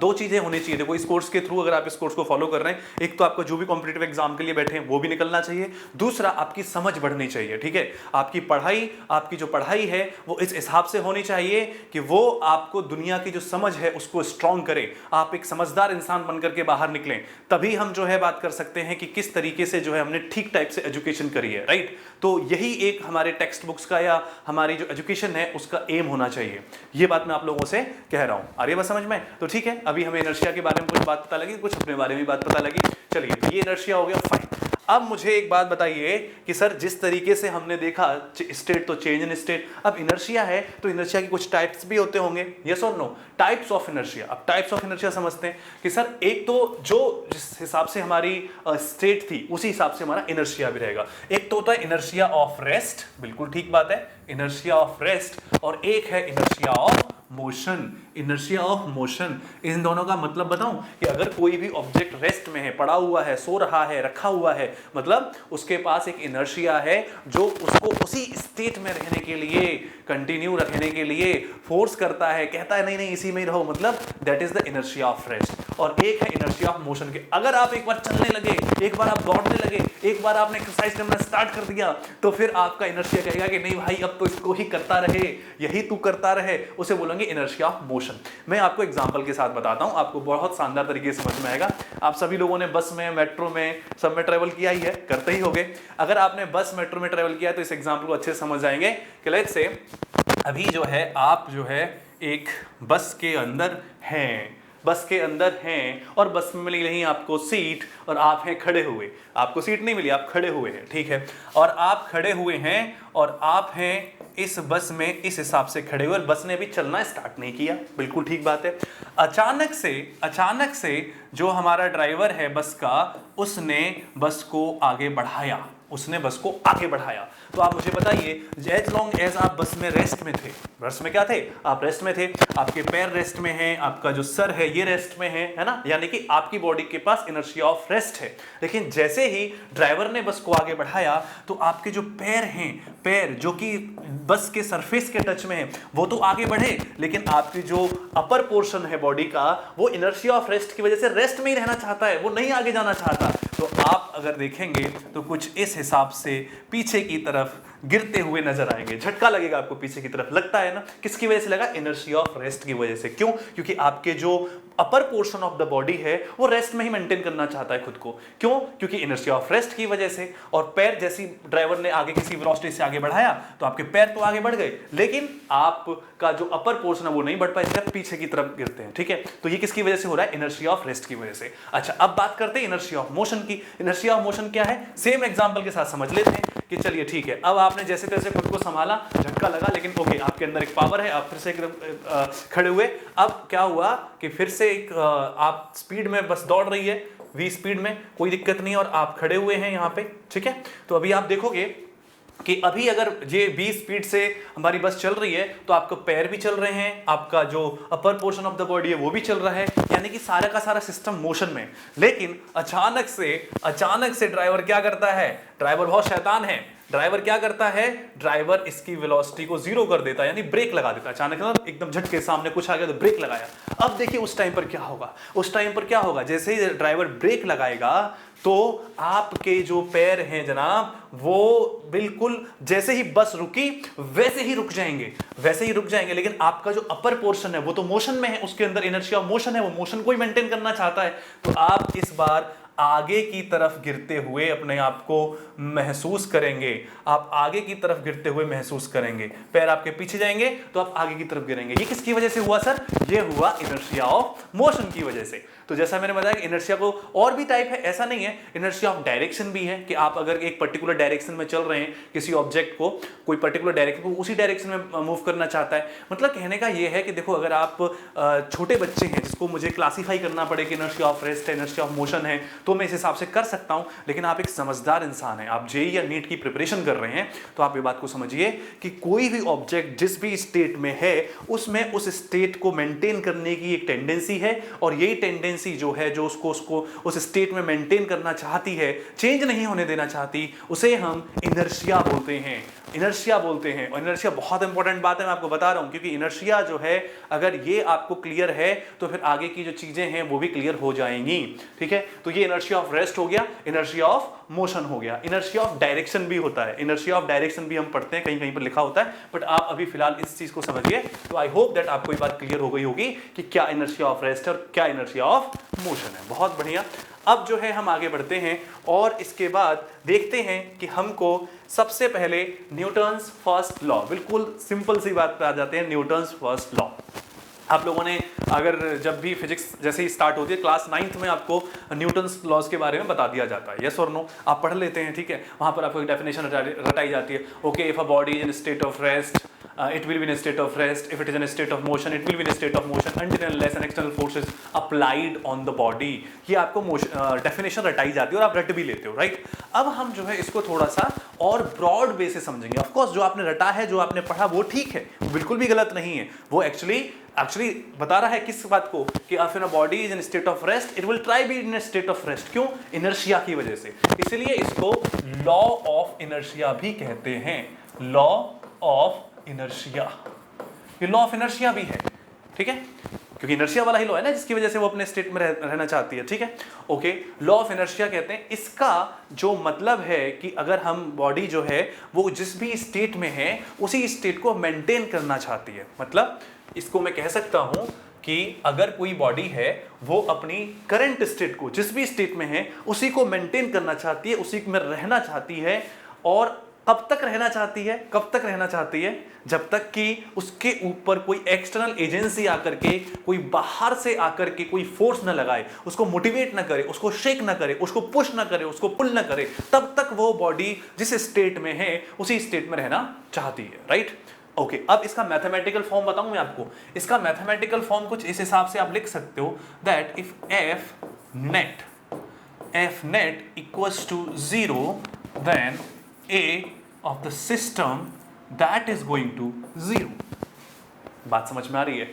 दो चीजें होनी चाहिए। देखो इस कोर्स के थ्रू अगर आप इस कोर्स को फॉलो कर रहे हैं, एक तो आपको जो भी कॉम्पिटिटिव एग्जाम के लिए बैठे हैं वो भी निकलना चाहिए, दूसरा आपकी समझ बढ़नी चाहिए, ठीक है। आपकी जो पढ़ाई है वो इस हिसाब से होनी चाहिए कि वो आपको दुनिया की जो समझ है उसको स्ट्रॉन्ग करे, आप एक समझदार इंसान बनकर के बाहर निकलें। तभी हम जो है बात कर सकते हैं कि किस तरीके से जो है हमने ठीक टाइप से एजुकेशन करी है, राइट। तो यही एक हमारे टेक्स्ट बुक्स का या हमारी जो एजुकेशन है उसका एम होना चाहिए। ये बात मैं आप लोगों से कह रहा हूं, आ रही है बात समझ में? तो ठीक है, अभी हमें इनर्शिया के बारे में कुछ बात पता लगी, कुछ अपने बारे में बात पता लगी। चलिए तो ये इनर्शिया हो गया, फाइन। अब मुझे एक बात बताइए कि सर जिस तरीके से हमने देखा स्टेट तो चेंज इन स्टेट, अब इनर्शिया है तो इनर्शिया की कुछ टाइप्स भी होते होंगे, यस और नो? Types of inertia. अब टाइप्स ऑफ इनर्शिया समझते हैं कि सर एक तो जो जिस हिसाब से हमारी स्टेट थी उसी हिसाब से हमारा इनर्शिया भी रहेगा। एक तो होता है इनर्शिया ऑफ रेस्ट, बिल्कुल ठीक बात है, इनर्शिया ऑफ रेस्ट, और एक है inertia of motion, inertia of motion. इन दोनों का मतलब बताऊं कि अगर कोई भी ऑब्जेक्ट रेस्ट में है, पड़ा हुआ है, सो रहा है, रखा हुआ है, मतलब उसके पास एक इनर्शिया है जो उसको उसी स्टेट में रहने के लिए, कंटिन्यू रखने के लिए फोर्स करता है, कहता है नहीं नहीं इसी में ही रहो, मतलब that is the inertia of rest. और एक है इनर्शिया ऑफ मोशन के, अगर आप एक बार चलने लगे, एक बार आप दौड़ने लगे, एक बार आपने एक्सरसाइज करना स्टार्ट कर दिया तो फिर आपका इनर्शिया कहेगा कि नहीं भाई अब तो इसको ही करता रहे, यही तू करता रहे, उसे बोलेंगे इनर्शिया ऑफ मोशन। मैं आपको एग्जांपल के साथ बताता हूं, आपको बहुत शानदार तरीके से समझ में आएगा। आप सभी लोगों ने बस में, मेट्रो में, सब में ट्रेवल किया ही है, करते ही होंगे। अगर आपने बस मेट्रो में ट्रेवल किया है तो इस एग्जांपल को अच्छे से समझ जाएंगे कि लेट्स से अभी जो है आप जो है एक बस के अंदर हैं, बस के अंदर हैं और बस में मिली नहीं आपको सीट और आप हैं खड़े हुए, आपको सीट नहीं मिली, आप खड़े हुए हैं, ठीक है। और आप खड़े हुए हैं और आप हैं इस बस में इस हिसाब से खड़े हुए, बस ने अभी चलना स्टार्ट नहीं किया, बिल्कुल ठीक बात है। अचानक से जो हमारा ड्राइवर है बस का, उसने बस को आगे बढ़ाया, उसने बस को आगे बढ़ाया। तो आप मुझे बताइए, एज लॉन्ग एज आप बस में रेस्ट में थे, बस में क्या थे आप? रेस्ट में थे, आपके पैर रेस्ट में हैं, आपका जो सर है ये रेस्ट में है ना, यानी कि आपकी बॉडी के पास इनर्शिया ऑफ रेस्ट है। लेकिन जैसे ही ड्राइवर ने बस को आगे बढ़ाया तो आपके जो पैर हैं, पैर जो कि बस के सरफेस के टच में है, वो तो आगे बढ़े, लेकिन आपकी जो अपर पोर्शन है बॉडी का, वो इनर्शिया ऑफ रेस्ट की वजह से रेस्ट में ही रहना चाहता है, वो नहीं आगे जाना चाहता। तो आप अगर देखेंगे तो कुछ इस हिसाब से पीछे की तरफ गिरते हुए नजर आएंगे, झटका लगेगा आपको पीछे की तरफ, लगता है ना? किसकी वजह से लगा? इनर्शिया ऑफ रेस्ट की वजह से। क्यों? क्योंकि आपके जो upper portion of the body है वो रेस्ट में ही मेंटेन करना चाहता है खुद को। क्यों? क्योंकि इनर्शिया ऑफ रेस्ट की वजह से। और पैर जैसी ड्राइवर ने आगे किसी वेलोसिटी से आगे बढ़ाया तो आपके पैर तो आगे बढ़ गए, लेकिन आपका जो अपर पोर्शन है वो नहीं बढ़ पाए, सिर्फ पीछे की तरफ गिरते हैं, ठीक है। तो ये किसकी वजह से हो रहा है? इनर्शिया ऑफ रेस्ट की वजह से। अच्छा, अब बात करते हैं इनर्शिया ऑफ मोशन की। इनर्शिया ऑफ मोशन क्या है? सेम एग्जांपल के साथ समझ लेते हैं कि चलिए ठीक है, अब आपने जैसे तैसे खुद को संभाला, झटका लगा, लेकिन ओके आपके अंदर एक पावर है, आप फिर से एकदम खड़े हुए। अब क्या हुआ कि फिर से एक आप स्पीड में बस दौड़ रही है, वी स्पीड में, कोई दिक्कत नहीं, और आप खड़े हुए हैं यहाँ पे, ठीक है। तो अभी आप देखोगे कि अभी अगर ये 20 स्पीड से हमारी बस चल रही है तो आपके पैर भी चल रहे हैं, आपका जो upper portion of the body है वो भी चल रहा है, यानी कि सारा का सारा सिस्टम मोशन में। लेकिन अचानक से ड्राइवर क्या करता है? ड्राइवर बहुत शैतान है, ड्राइवर क्या करता है, ड्राइवर इसकी वेलोसिटी को जीरो कर देता है, यानी ब्रेक लगा देता है। अचानक ना एकदम झटके सामने कुछ आ गया तो ब्रेक लगाया। अब देखिए उस टाइम पर क्या होगा, उस टाइम पर क्या होगा, जैसे ही ड्राइवर ब्रेक लगाएगा तो आपके जो पैर हैं जनाब, वो बिल्कुल जैसे ही बस रुकी वैसे ही रुक जाएंगे, वैसे ही रुक जाएंगे। लेकिन आपका जो अपर पोर्शन है वो तो मोशन में है, उसके अंदर इनर्शिया ऑफ मोशन है, वो मोशन को ही मेंटेन करना चाहता है। तो आप इस बार आगे की तरफ गिरते हुए अपने आप को महसूस करेंगे, आप आगे की तरफ गिरते हुए महसूस करेंगे, पैर आपके पीछे जाएंगे तो आप आगे की तरफ गिरेंगे। ये किसकी वजह से हुआ सर? ये हुआ इनर्शिया ऑफ मोशन की वजह से। तो जैसा मैंने बताया कि इनर्शिया को और भी टाइप है, ऐसा नहीं है। इनर्शिया ऑफ डायरेक्शन भी है कि आप अगर एक पर्टिकुलर डायरेक्शन में चल रहे हैं, किसी ऑब्जेक्ट को, कोई पर्टिकुलर डायरेक्शन को उसी डायरेक्शन में मूव करना चाहता है। मतलब कहने का ये है कि देखो, अगर आप छोटे बच्चे हैं जिसको मुझे क्लासीफाई करना पड़े कि इनर्शिया ऑफ रेस्ट है, इनर्शिया ऑफ मोशन है, तो मैं इस हिसाब से कर सकता हूं। लेकिन आप एक समझदार इंसान हैं, आप जेईई या नीट की प्रिपरेशन कर रहे हैं, तो आप ये बात को समझिए कि कोई भी ऑब्जेक्ट जिस भी स्टेट में है उसमें उस स्टेट को मेंटेन करने की एक टेंडेंसी है, और यही टेंडेंसी जो है, जो उसको उस स्टेट में मेंटेन करना चाहती है, चेंज नहीं होने देना चाहती, उसे हम इनर्शिया बोलते हैं, इनर्शिया बोलते हैं। और इनर्शिया बहुत इंपॉर्टेंट बात है, मैं आपको बता रहा हूं, क्योंकि इनर्शिया जो है, अगर ये आपको क्लियर है तो फिर आगे की जो चीजें हैं वो भी क्लियर हो जाएंगी। ठीक है, तो ये इनर्शिया ऑफ रेस्ट हो गया, इनर्शिया ऑफ मोशन हो गया। इनर्शिया ऑफ डायरेक्शन भी होता है, इनर्शिया ऑफ डायरेक्शन भी हम पढ़ते हैं, कहीं कहीं पर लिखा होता है, बट आप अभी फिलहाल इस चीज को समझिए। तो आई होप दैट आपको ये बात क्लियर हो गई होगी कि क्या इनर्शिया ऑफ रेस्ट है और क्या इनर्शिया ऑफ मोशन है। बहुत बढ़िया। अब जो है हम आगे बढ़ते हैं और इसके बाद देखते हैं कि हमको सबसे पहले न्यूटन्स फर्स्ट लॉ, बिल्कुल सिंपल सी बात पे आ जाते हैं, न्यूटन्स फर्स्ट लॉ। आप लोगों ने अगर जब भी फिजिक्स जैसे ही स्टार्ट होती है, क्लास 9th में आपको न्यूटन्स लॉज के बारे में बता दिया जाता है, यस और नो, आप पढ़ लेते हैं। ठीक है, वहां पर आपको एक डेफिनेशन रटाई जाती है। Okay, if a body is in state of rest, it will be in a state of rest. If it is in a state of motion, it will be in a state of motion until and unless an external force is applied on the body. ये आपको definition रटाई जाती है और आप रट भी लेते हो, राइट। अब हम जो है इसको थोड़ा सा और ब्रॉड वे से समझेंगे। ऑफ कोर्स जो आपने रटा है, जो आपने पढ़ा, वो ठीक है, बिल्कुल भी गलत नहीं है। वो एक्चुअली बता रहा है किस बात को, कि if a body is in a state of rest, it will try be in a state of rest। क्यों? इनर्शिया की वजह से। इसलिए इसको लॉ ऑफ इनर्शिया भी कहते हैं, लॉ ऑफ इनर्शिया। ये लॉ ऑफ इनर्शिया भी है, ठीक है, क्योंकि इनर्शिया वाला ही लॉ है ना जिसकी वजह से वो अपने स्टेट में रहना चाहती है। ठीक है, ओके, लॉ ऑफ इनर्शिया कहते हैं। इसका जो मतलब है कि अगर हम बॉडी जो है वो जिस भी स्टेट में है उसी स्टेट को मेंटेन करना चाहती है। मतलब इसको मैं कह सकता हूं कि अगर कोई बॉडी है वो अपनी करंट स्टेट को, जिस भी स्टेट में है, उसी को मेंटेन करना चाहती है, उसी में रहना चाहती है। और कब तक रहना चाहती है? कब तक रहना चाहती है? जब तक कि उसके ऊपर कोई एक्सटर्नल एजेंसी आकर के, कोई बाहर से आकर के कोई फोर्स न लगाए, उसको मोटिवेट ना करे, उसको शेक ना करे, उसको पुश ना करे, उसको पुल ना करे, तब तक वो बॉडी जिस स्टेट में है उसी स्टेट में रहना चाहती है, राइट। ओके, अब इसका मैथमेटिकल फॉर्म बताऊं मैं आपको। इसका मैथमेटिकल फॉर्म कुछ इस हिसाब से आप लिख सकते हो, that if F net equals to 0 then A of the system that is going to 0। बात समझ में आ रही है?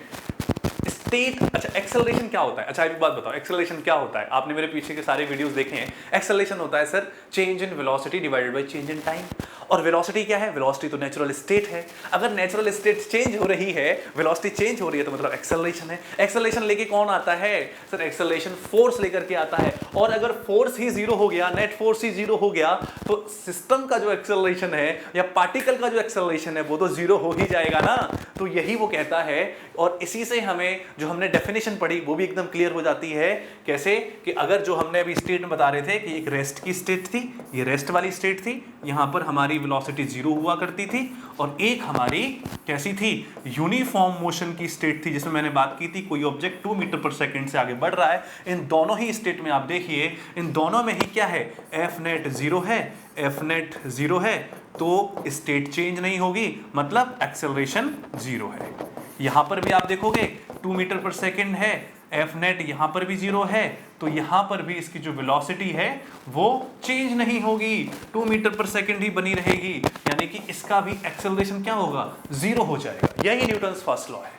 स्टेट, अच्छा एक्सेलरेशन क्या होता है? अच्छा एक बात बताओ, एक्सेलरेशन क्या होता है? आपने मेरे पीछे के सारे वीडियोस देखे हैं। एक्सेलरेशन होता है sir change in velocity divided by change in time. और वेलोसिटी क्या है? वेलोसिटी तो नेचुरल स्टेट है। अगर नेचुरल स्टेट चेंज हो रही है, वेलोसिटी चेंज हो रही है, तो मतलब एक्सेलरेशन है। एक्सेलरेशन लेके कौन आता है सर? एक्सेलरेशन फोर्स लेकर के आता है। और अगर फोर्स ही जीरो हो गया, नेट फोर्स ही जीरो हो गया, तो सिस्टम का जो एक्सेलरेशन है या पार्टिकल का जो एक्सेलरेशन है वो तो जीरो हो ही जाएगा ना। तो यही वो कहता है। और इसी से हमें जो हमने डेफिनेशन पढ़ी वो भी एकदम क्लियर हो जाती है। कैसे? कि अगर जो हमने अभी स्टेट में बता रहे थे कि एक रेस्ट की स्टेट थी, ये रेस्ट वाली स्टेट थी, यहां पर हमारी वेलोसिटी जीरो हुआ करती थी, और एक हमारी कैसी थी? यूनिफॉर्म मोशन की स्टेट थी, जिसमें मैंने बात की थी कोई ऑब्जेक्ट 2 मीटर पर सेकंड से आगे बढ़ रहा है। इन दोनों ही स्टेट में आप देखिए, इन दोनों में ही क्या है? एफ नेट जीरो है, एफ नेट जीरो है, तो स्टेट चेंज नहीं होगी, मतलब एक्सेलरेशन जीरो है। यहां पर भी आप देखोगे 2 मीटर पर सेकंड है, एफ नेट यहां पर भी जीरो है, तो यहां पर भी इसकी जो वेलोसिटी है वो चेंज नहीं होगी, 2 मीटर पर सेकंड ही बनी रहेगी। यानी कि इसका भी एक्सेलरेशन क्या होगा? जीरो हो जाएगा। यही न्यूटन्स फर्स्ट लॉ है,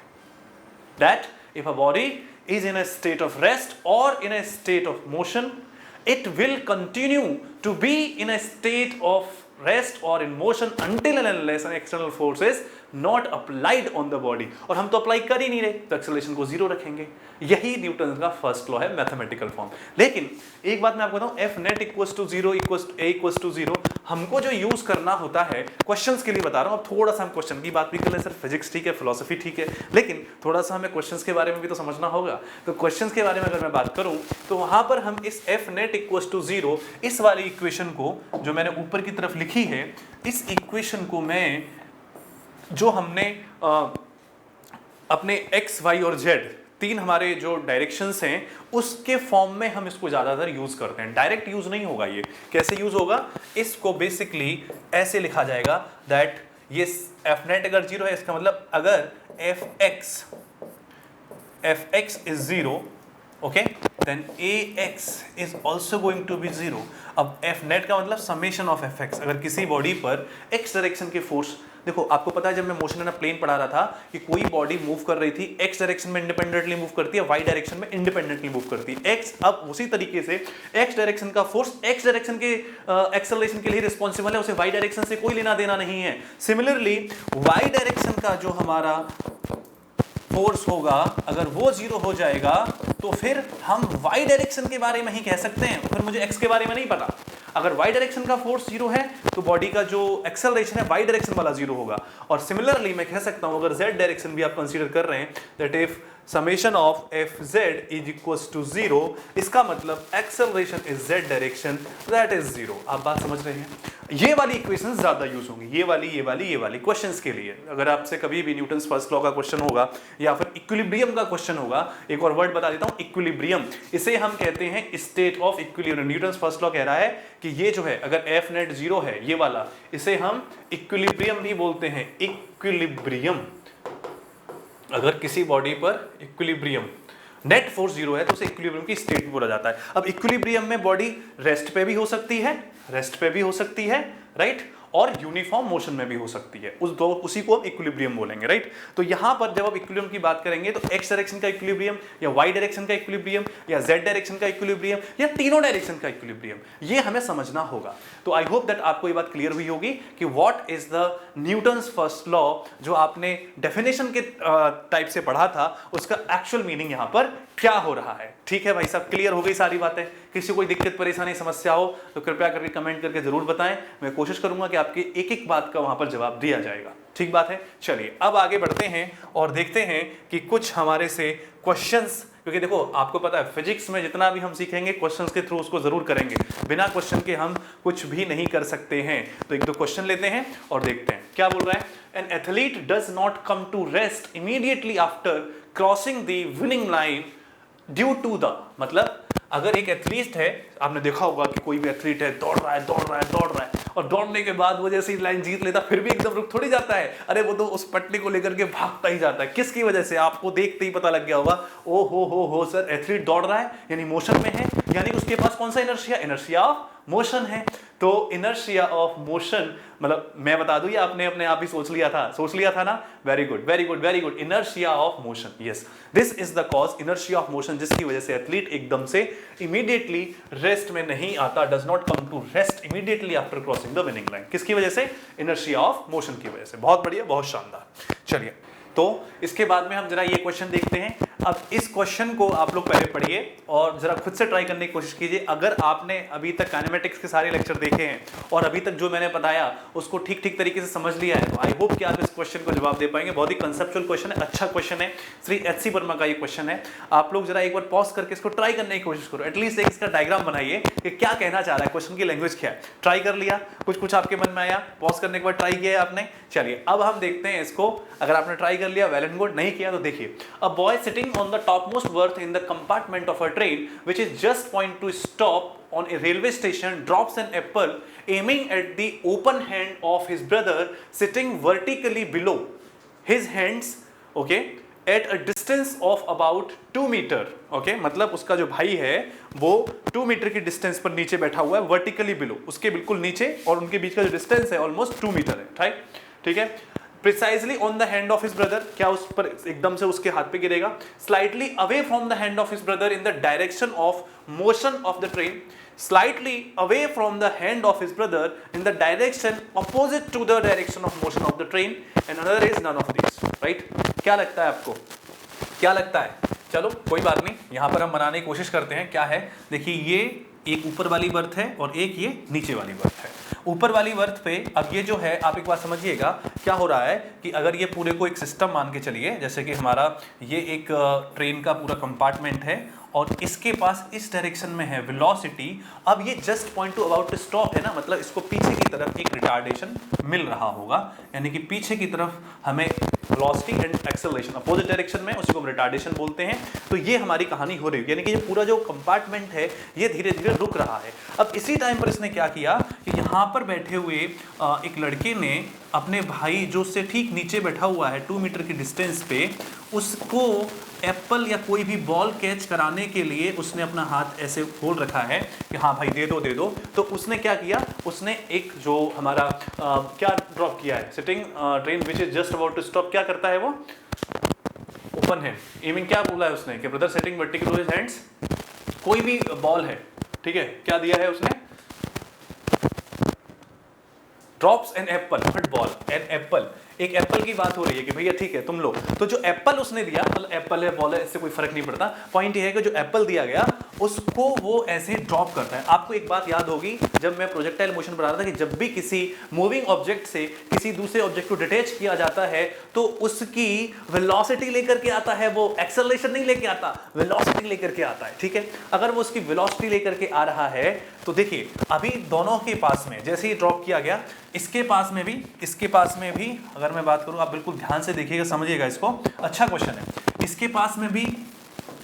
that if a body is in a state of rest or in a state of motion, it will continue to be in a state of rest और in motion until and unless an external force is not applied on the body। और हम तो apply कर ही नहीं रहे, तो acceleration को zero रखेंगे। यही न्यूटन का फर्स्ट लॉ है मैथमेटिकल फॉर्म। लेकिन एक बात मैं आपको बताऊं, F net equals to zero equals to zero हमको जो यूज करना होता है क्वेश्चंस के लिए बता रहा हूं। अब थोड़ा सा हम क्वेश्चन की बात भी कर ले, सर फिजिक्स ठीक है, फिलोसफी ठीक है, लेकिन थोड़ा सा हमें क्वेश्चंस के बारे में भी तो समझना होगा। तो क्वेश्चंस के बारे में अगर मैं बात करूं तो वहां पर हम इस F net equals to zero इस वाली इक्वेशन को जो मैंने ऊपर की तरफ लिखी है, इस इक्वेशन को मैं जो हमने अपने एक्स वाई और जेड तीन हमारे जो डायरेक्शंस हैं उसके फॉर्म में हम इसको ज्यादातर यूज करते हैं। डायरेक्ट यूज नहीं होगा। ये कैसे यूज होगा, इसको बेसिकली ऐसे लिखा जाएगा दैट ये एफ नेट अगर जीरो है, इसका मतलब अगर F x is zero, okay, then a x is also going to be zero. अब एफ नेट का मतलब समेशन ऑफ एफ एक्स। अगर किसी बॉडी पर एक्स डायरेक्शन के फोर्स, देखो आपको पता है जब मैं मोशन इन अ प्लेन पढ़ा रहा था कि कोई बॉडी मूव कर रही थी, एक्स डायरेक्शन में इंडिपेंडेंटली मूव करती है, वाई डायरेक्शन में इंडिपेंडेंटली मूव करती है एक्स। अब उसी तरीके से एक्स डायरेक्शन का फोर्स एक्स डायरेक्शन के एक्सेलरेशन के लिए रिस्पॉन्सिबल है, उसे वाई डायरेक्शन से कोई लेना देना नहीं है। सिमिलरली वाई डायरेक्शन का जो हमारा फोर्स होगा अगर वो जीरो हो जाएगा तो फिर हम वाई डायरेक्शन के बारे में ही कह सकते हैं, फिर मुझे एक्स के बारे में नहीं पता। अगर वाई डायरेक्शन का फोर्स जीरो है तो बॉडी का जो एक्सेलरेशन है वाई डायरेक्शन वाला जीरो होगा। और सिमिलरली मैं कह सकता हूं अगर जेड डायरेक्शन भी आप कंसीडर कर रहे हैं that if summation of F z is equals to zero, इसका मतलब acceleration is z direction, that is zero. आप बात समझ रहे हैं। ये वाली इक्वेशंस ज्यादा यूज होंगी, ये वाली क्वेश्चंस के लिए। अगर आपसे कभी भी न्यूटन्स फर्स्ट लॉ का क्वेश्चन होगा या फिर इक्विलिब्रियम का क्वेश्चन होगा, एक और वर्ड बता देता हूं, इक्विलिब्रियम, इसे हम कहते हैं state of equilibrium. Newton's first law कह रहा है कि ये जो है अगर एफ नेट जीरो है, ये वाला, इसे हम इक्विलिब्रियम भी बोलते हैं। इक्विलिब्रियम, अगर किसी बॉडी पर इक्विलिब्रियम नेट फोर्स जीरो है तो उसे इक्विलिब्रियम की स्टेट भी बोला जाता है। अब इक्विलिब्रियम में बॉडी रेस्ट पे भी हो सकती है, राइट, और यूनिफॉर्म मोशन में भी हो सकती है। उसी को हम इक्विलिब्रियम बोलेंगे, राइट। तो यहां पर जब आप इक्विलिब्रियम की बात करेंगे तो एक्स डायरेक्शन का इक्विलिब्रियम या वाई डायरेक्शन का इक्विलिब्रियम या जेड डायरेक्शन का इक्विलिब्रियम या तीनों डायरेक्शन का इक्विलिब्रियम, ये हमें समझना होगा। तो आई होप दैट आपको ये बात क्लियर हुई होगी कि what is the Newton's first law, जो आपने डेफिनेशन के टाइप से पढ़ा था, उसका एक्चुअल मीनिंग यहां पर क्या हो रहा है। ठीक है भाई साहब, क्लियर हो गई सारी बातें। किसी कोई दिक्कत परेशानी समस्या हो तो कृपया करके कमेंट करके जरूर बताएं। मैं कोशिश करूंगा कि आपकी एक एक बात का वहां पर जवाब दिया जाएगा। ठीक बात है। चलिए अब आगे बढ़ते हैं और देखते हैं कि कुछ हमारे से क्वेश्चंस, क्योंकि देखो आपको पता है फिजिक्स में जितना भी हम सीखेंगे क्वेश्चंस के थ्रू उसको जरूर करेंगे, बिना क्वेश्चन के हम कुछ भी नहीं कर सकते हैं। तो एक दो क्वेश्चन लेते हैं और देखते हैं क्या बोल रहा है। An athlete does not come to rest immediately after crossing the winning line due to the, मतलब अगर एक एथलीट है, आपने देखा होगा कि कोई भी एथलीट है दौड़ रहा है और दौड़ने के बाद वो जैसे लाइन जीत लेता फिर भी एकदम रुक थोड़ी जाता है। अरे वो तो उस पट्टी को लेकर के भागता ही जाता है। किसकी वजह से? आपको देखते ही पता लग गया होगा, ओ हो सर एथलीट दौड़ रहा है यानी मोशन में है, यानी उसके पास कौन सा इनर्शिया ऑफ मोशन है। तो इनर्शिया ऑफ मोशन, मतलब मैं बता दूं या आपने अपने आप ही सोच लिया था ना? Very good. Inertia of motion, yes, this is the cause, inertia of motion, जिसकी वजह से एथलीट एकदम से इमीडिएटली रेस्ट में नहीं आता, does not come to rest immediately after crossing the winning line. किसकी वजह से? इनर्शिया ऑफ मोशन की वजह से। बहुत बढ़िया, बहुत शानदार। चलिए तो इसके बाद में हम जरा ये क्वेश्चन देखते हैं। अब इस क्वेश्चन को आप लोग पहले पढ़िए और जरा खुद से ट्राई करने की कोशिश कीजिए। अगर आपने अभी तक काइनेमेटिक्स के सारे लेक्चर देखे हैं और अभी तक जो मैंने बताया उसको ठीक तरीके से समझ लिया है, तो आई होप कि आप इस क्वेश्चन को जवाब दे पाएंगे। बहुत ही कंसेप्चुअल क्वेश्चन है, अच्छा क्वेश्चन है, श्री एच.सी. वर्मा का ये क्वेश्चन है। आप लोग जरा एक बार पॉज करके इसको ट्राई करने की कोशिश करो, एटलीस्ट एक इसका डायग्राम बनाइए कि क्या कहना चाह रहा है, क्वेश्चन की लैंग्वेज क्या है। ट्राई कर लिया, कुछ आपके मन में आया, पॉज करने के बाद ट्राई किया है आपने। चलिए अब हम देखते हैं इसको। अगर आपने ट्राई कर लिया वेल एंड गुड, नहीं किया तो देखिए। A boy sitting on the topmost berth in the compartment of a train which is just point to stop on a railway station drops an apple aiming at the open hand of his brother sitting vertically below his hands, okay, at a distance of about 2 meter, okay, मतलब उसका जो भाई है वो 2 metre की distance पर नीचे बैठा हुआ है, वर्टिकली बिलो, उसके बिल्कुल नीचे, और उनके बीच का जो डिस्टेंस है ऑलमोस्ट 2 मीटर है, राइट, ठीक है। Precisely on the hand of his brother, क्या उस पर एकदम से उसके हाथ पे गिरेगा? Slightly away from the hand of his brother in the direction of motion of the train, slightly away from the hand of his brother in the direction opposite to the direction of motion of the train and another is none of these, right? क्या लगता है आपको, क्या लगता है? चलो कोई बात नहीं, यहां पर हम बनाने की कोशिश करते हैं। क्या है, देखिए ये एक ऊपर वाली बर्थ है और एक ये नीचे वाली बर्थ है। ऊपर वाली बर्थ पे अब ये जो है, आप एक बात समझिएगा, क्या हो रहा है कि अगर ये पूरे को एक सिस्टम मान के चलिए, जैसे कि हमारा ये एक ट्रेन का पूरा कंपार्टमेंट है और इसके पास इस डायरेक्शन में है वेलोसिटी, अब ये just point to about to stop है ना, मतलब इसको पीछे की तरफ एक रिटार्डेशन मिल रहा होगा, यानी कि पीछे की तरफ हमें velocity and acceleration opposite direction में, उसी को हम रिटार्डेशन बोलते हैं। तो ये हमारी कहानी हो रही है, यानी कि ये पूरा जो कंपार्टमेंट है ये धीरे धीरे रुक रहा है। अब इसी टाइम पर इसने क्या किया कि यहाँ पर बैठे हुए एक लड़के ने अपने भाई जो उससे ठीक नीचे बैठा हुआ है 2 मीटर की डिस्टेंस पे, उसको एप्पल या कोई भी बॉल कैच कराने के लिए उसने अपना हाथ ऐसे खोल रखा है कि हाँ भाई दे दो दे दो। तो उसने क्या किया, उसने एक जो हमारा क्या ड्रॉप किया है, sitting train which is just about to stop, क्या करता है वो, ओपन है एमिंग, क्या बोला है उसने कि brother setting vertical to his hands, कोई भी बॉल है, ठीक है, क्या दिया है उसने, drops an apple, not ball, an apple, एक एप्पल की बात हो रही है कि भैया ठीक है तुम लो, तो जो एप्पल उसने दिया, मतलब एप्पल है बॉल है इससे कोई फर्क नहीं पड़ता, पॉइंट ये है कि जो एप्पल दिया गया उसको वो ऐसे ड्रॉप करता है। आपको एक बात याद होगी जब मैं प्रोजेक्टाइल मोशन पढ़ा रहा था कि जब भी किसी मूविंग ऑब्जेक्ट से किसी दूसरे ऑब्जेक्ट को डिटैच किया जाता है तो उसकी वेलोसिटी लेकर के आता है, वो एक्सेलरेशन नहीं लेके आता, वेलोसिटी लेकर के आता है, ठीक है। अगर वो उसकी वेलोसिटी लेकर के आ रहा है तो देखिए अभी दोनों के पास में जैसे ही ड्रॉप किया गया, इसके पास में भी इसके पास में भी, अगर मैं बात करूं, आप बिल्कुल ध्यान से देखिएगा, समझिएगा इसको, अच्छा क्वेश्चन है। इसके पास में भी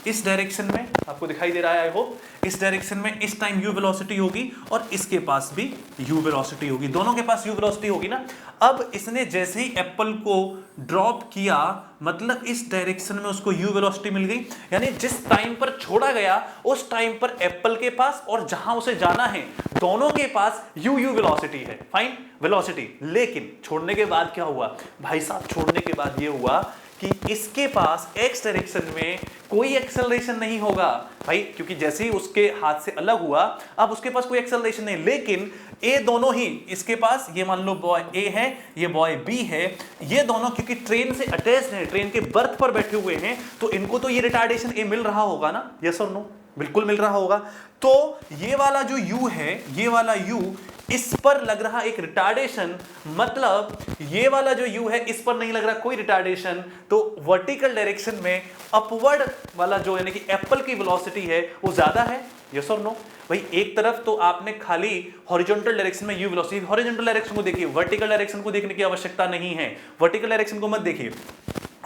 इस डायरेक्शन में आपको दिखाई दे रहा है, आई होप, इस डायरेक्शन में इस टाइम u वेलोसिटी होगी और इसके पास भी u वेलोसिटी होगी, दोनों के पास u वेलोसिटी होगी ना। अब इसने जैसे ही एप्पल को ड्रॉप किया, मतलब इस डायरेक्शन में उसको u वेलोसिटी मिल गई, यानी जिस टाइम पर छोड़ा गया उस टाइम पर एप्पल के पास और जहां उसे जाना है दोनों के पास u वेलोसिटी है, फाइन वेलोसिटी। लेकिन छोड़ने के बाद क्या हुआ भाई साहब, छोड़ने के बाद ये हुआ कि इसके पास x डायरेक्शन में कोई एक्सेलरेशन नहीं होगा भाई, क्योंकि जैसे ही उसके हाथ से अलग हुआ अब उसके पास कोई एक्सेलरेशन नहीं। लेकिन ये दोनों ही, इसके पास ये मान लो बॉय ए है, ये बॉय बी है, ये दोनों क्योंकि ट्रेन से अटैच्ड हैं, ट्रेन के बर्थ पर बैठे हुए हैं, तो इनको तो ये रिटार्डेशन ए मिल रहा होगा ना, यस और नो, बिल्कुल मिल रहा होगा। तो ये वाला जो u है, ये वाला u, इस पर लग रहा एक रिटार्डेशन, मतलब ये वाला जो u है इस पर नहीं लग रहा कोई रिटार्डेशन, तो वर्टिकल डायरेक्शन में अपवर्ड वाला जो यानी कि एप्पल की वेलोसिटी है वो ज्यादा है, यस और नो। भाई एक तरफ तो आपने खाली हॉरिजॉन्टल डायरेक्शन में u वेलोसिटी, हॉरिजॉन्टल डायरेक्शन को देखिए, वर्टिकल डायरेक्शन को देखने की आवश्यकता नहीं है, वर्टिकल डायरेक्शन को मत देखिए।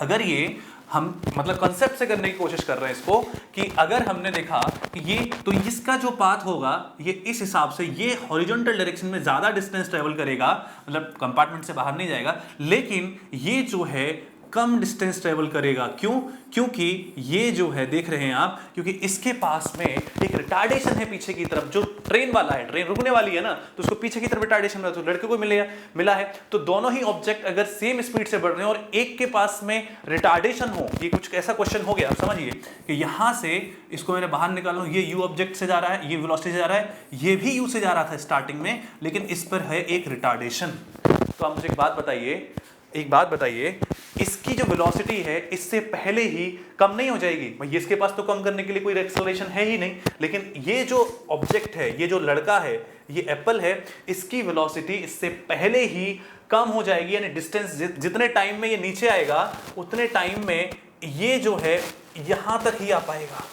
अगर ये हम मतलब कंसेप्ट से करने की कोशिश कर रहे हैं इसको, कि अगर हमने देखा कि ये, तो इसका जो पाथ होगा ये इस हिसाब से, ये हॉरिजॉन्टल डायरेक्शन में ज्यादा डिस्टेंस ट्रेवल करेगा, मतलब कंपार्टमेंट से बाहर नहीं जाएगा, लेकिन ये जो है कम डिस्टेंस ट्रेवल करेगा। क्यों? क्योंकि ये जो है देख रहे हैं आप, क्योंकि इसके पास में एक रिटार्डेशन है पीछे की तरफ, जो ट्रेन वाला है, ट्रेन रुकने वाली है ना, तो उसको पीछे की तरफ रिटार्डेशन मिला, तो लड़के को मिला है। तो दोनों ही ऑब्जेक्ट अगर सेम स्पीड से बढ़ रहे हैं और एक के पास में रिटार्डेशन हो, ये कुछ ऐसा क्वेश्चन हो गया, आप समझिए कि यहां से इसको मैंने बाहर निकाल लूं, ये u ऑब्जेक्ट से जा रहा है, ये वेलोसिटी से जा रहा है, ये भी u से जा रहा था स्टार्टिंग में, लेकिन इस पर है एक रिटार्डेशन। तो आप मुझे एक बात बताइए, इसकी जो वेलोसिटी है इससे पहले ही कम नहीं हो जाएगी भाई? इसके पास तो कम करने के लिए कोई एक्सेलरेशन है ही नहीं, लेकिन ये जो ऑब्जेक्ट है, ये जो लड़का है, ये एप्पल है, इसकी वेलोसिटी इससे पहले ही कम हो जाएगी, यानी डिस्टेंस जितने टाइम में ये नीचे आएगा उतने टाइम में ये जो है यहां तक ही आ पाएगा।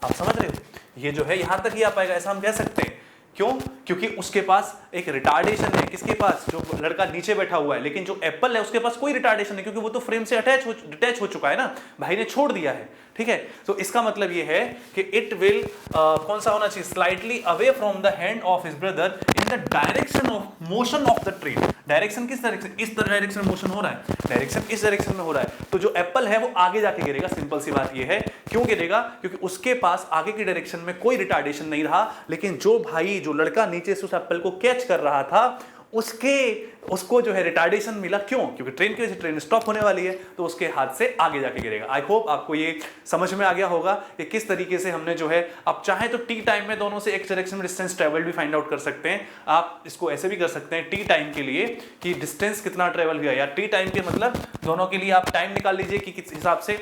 आप समझ रहे हो, ये जो है यहां तक ही आ पाएगा, ऐसा हम कह सकते हैं। क्यों? क्योंकि उसके पास एक रिटार्डेशन है, किसके पास, जो लड़का नीचे बैठा हुआ है, लेकिन जो एप्पल है उसके पास कोई रिटार्डेशन नहीं, क्योंकि वो तो फ्रेम से डिटैच हो चुका है ना, भाई ने छोड़ दिया है, ठीक है। तो इसका मतलब ये है कि इट विल कौन सा होना चाहिए, slightly away from the hand of his brother in the direction of motion of the train. Direction किस डायरेक्शन, इस डायरेक्शन में मोशन हो रहा है, डायरेक्शन इस डायरेक्शन में हो रहा है, तो जो एप्पल है वो आगे जाके गिरेगा, सिंपल सी बात ये है। क्यों गिरेगा? क्योंकि उसके पास आगे की डायरेक्शन में कोई रिटार्डेशन नहीं रहा, लेकिन जो भाई, जो लड़का नीचे से उस एप्पल को कैच कर रहा था, उसको जो है रिटार्डेशन मिला। क्यों? क्योंकि ट्रेन की वजह से ट्रेन स्टॉप होने वाली है, तो उसके हाथ से आगे जाके गिरेगा। आई होप आपको ये समझ में आ गया होगा कि किस तरीके से हमने जो है, आप चाहे तो टी टाइम में दोनों से एक डायरेक्शन में डिस्टेंस ट्रेवल भी फाइंड आउट कर सकते हैं। आप इसको ऐसे भी कर सकते हैं टी टाइम के लिए कि डिस्टेंस कितना ट्रेवल हुआ, या टी टाइम के मतलब दोनों के लिए आप टाइम निकाल लीजिए कि किस हिसाब से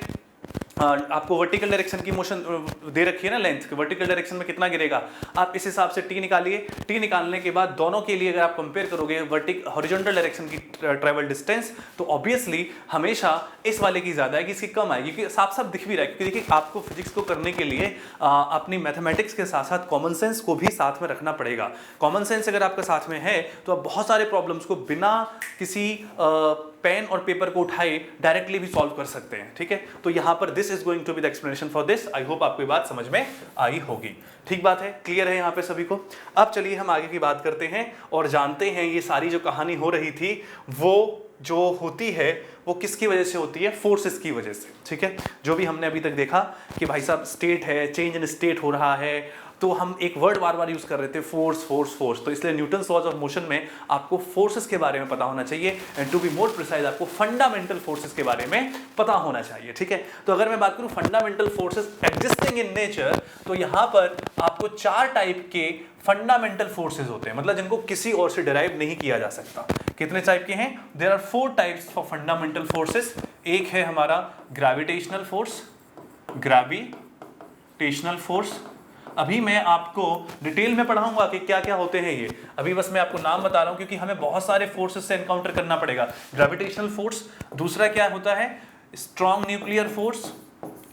आपको वर्टिकल डायरेक्शन की मोशन दे रखी है ना, लेंथ, वर्टिकल डायरेक्शन में कितना गिरेगा, आप इस हिसाब से टी निकालिए। टी निकालने के बाद दोनों के लिए अगर आप कंपेयर करोगे हॉरिजॉन्टल डायरेक्शन की ट्रेवल डिस्टेंस, तो ऑब्वियसली हमेशा इस वाले की ज्यादा है कि इसकी कम आएगी, क्योंकि साफ साफ दिख भी रहा है। क्योंकि देखिए, आपको फिजिक्स को करने के लिए अपनी मैथमेटिक्स के साथ साथ कॉमन सेंस को भी साथ में रखना पड़ेगा। कॉमन सेंस अगर आपके साथ में है तो आप बहुत सारे प्रॉब्लम्स को बिना किसी पेन और पेपर को उठाए डायरेक्टली भी सॉल्व कर सकते हैं। ठीक है, तो यहां पर this is going to be the explanation for this. I hope आपको ये बात समझ में आई होगी। ठीक बात है, क्लियर है यहां पे सभी को। अब चलिए हम आगे की बात करते हैं और जानते हैं ये सारी जो कहानी हो रही थी वो जो होती है वो किसकी वजह से होती है? फोर्सेस की वजह से। ठीक है, जो भी हमने अभी तक देखा कि भाई साहब स्टेट है, चेंज इन स्टेट हो रहा है, तो हम एक वर्ड बार बार यूज कर रहे थे, फोर्स फोर्स फोर्स। तो इसलिए न्यूटन लॉज ऑफ मोशन में आपको फोर्सेस के बारे में पता होना चाहिए, and to be more precise आपको फंडामेंटल फोर्सेस के बारे में पता होना चाहिए। ठीक है, तो अगर मैं बात करूं fundamental forces existing in nature, तो यहां पर आपको 4 टाइप के फंडामेंटल फोर्सेस होते हैं, मतलब जिनको किसी और से डिराइव नहीं किया जा सकता। कितने टाइप के हैं? There are 4 types for fundamental forces. एक है हमारा ग्रेविटेशनल फोर्स, ग्रेविटेशनल फोर्स। अभी मैं आपको डिटेल में पढ़ाऊंगा कि क्या क्या होते हैं ये, अभी बस मैं आपको नाम बता रहा हूं क्योंकि हमें बहुत सारे फोर्सेस से एनकाउंटर करना पड़ेगा। ग्रेविटेशनल फोर्स, दूसरा क्या होता है? Strong nuclear force,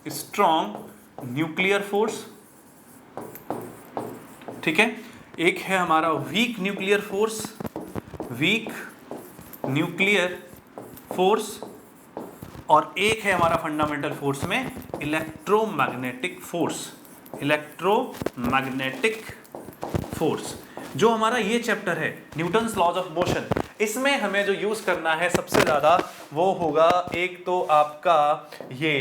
strong nuclear force. ठीक है, एक है हमारा weak nuclear force, weak nuclear force, और एक है हमारा फंडामेंटल फोर्स में इलेक्ट्रोमैग्नेटिक फोर्स, इलेक्ट्रोमैग्नेटिक फोर्स। जो हमारा ये चैप्टर है न्यूटन्स लॉज ऑफ मोशन, इसमें हमें जो यूज करना है सबसे ज्यादा वो होगा एक तो आपका ये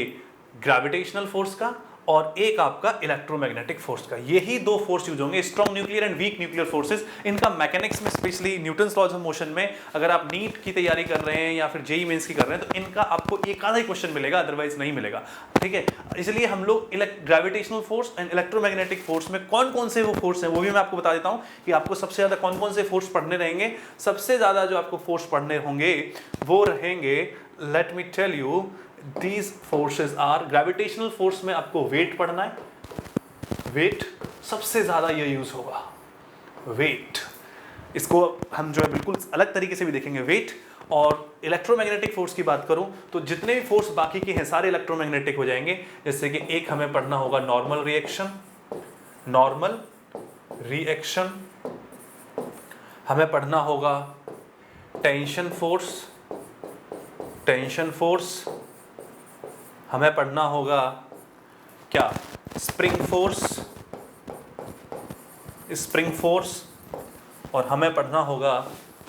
ग्रेविटेशनल फोर्स का, और एक आपका इलेक्ट्रोमैग्नेटिक फोर्स का। यही 2 फोर्स यूज होंगे, strong nuclear and weak nuclear forces. इनका मैकेनिक्स में specially Newton's laws of motion में अगर आप नीट की तैयारी कर रहे हैं या फिर जेईई मेंस की कर रहे हैं तो इनका आपको एक आधा ही क्वेश्चन मिलेगा, अदरवाइज नहीं मिलेगा। ठीक है, इसलिए हम लोग gravitational force and electromagnetic force में कौन कौन से वो फोर्स हैं वो भी मैं आपको बता देता हूं कि आपको सबसे ज्यादा कौन कौन से फोर्स पढ़ने रहेंगे। सबसे ज्यादा जो आपको फोर्स पढ़ने होंगे वो रहेंगे, let me tell you, these forces are gravitational force में आपको वेट पढ़ना है, वेट सबसे ज्यादा ये यूज होगा, वेट। इसको हम जो है बिल्कुल अलग तरीके से भी देखेंगे, वेट। और इलेक्ट्रोमैग्नेटिक फोर्स की बात करूं तो जितने भी फोर्स बाकी के हैं सारे इलेक्ट्रोमैग्नेटिक हो जाएंगे। जैसे कि एक हमें पढ़ना होगा नॉर्मल रिएक्शन, नॉर्मल रिएक्शन, हमें पढ़ना होगा टेंशन फोर्स, टेंशन फोर्स, हमें पढ़ना होगा क्या? स्प्रिंग फोर्स, स्प्रिंग फोर्स, और हमें पढ़ना होगा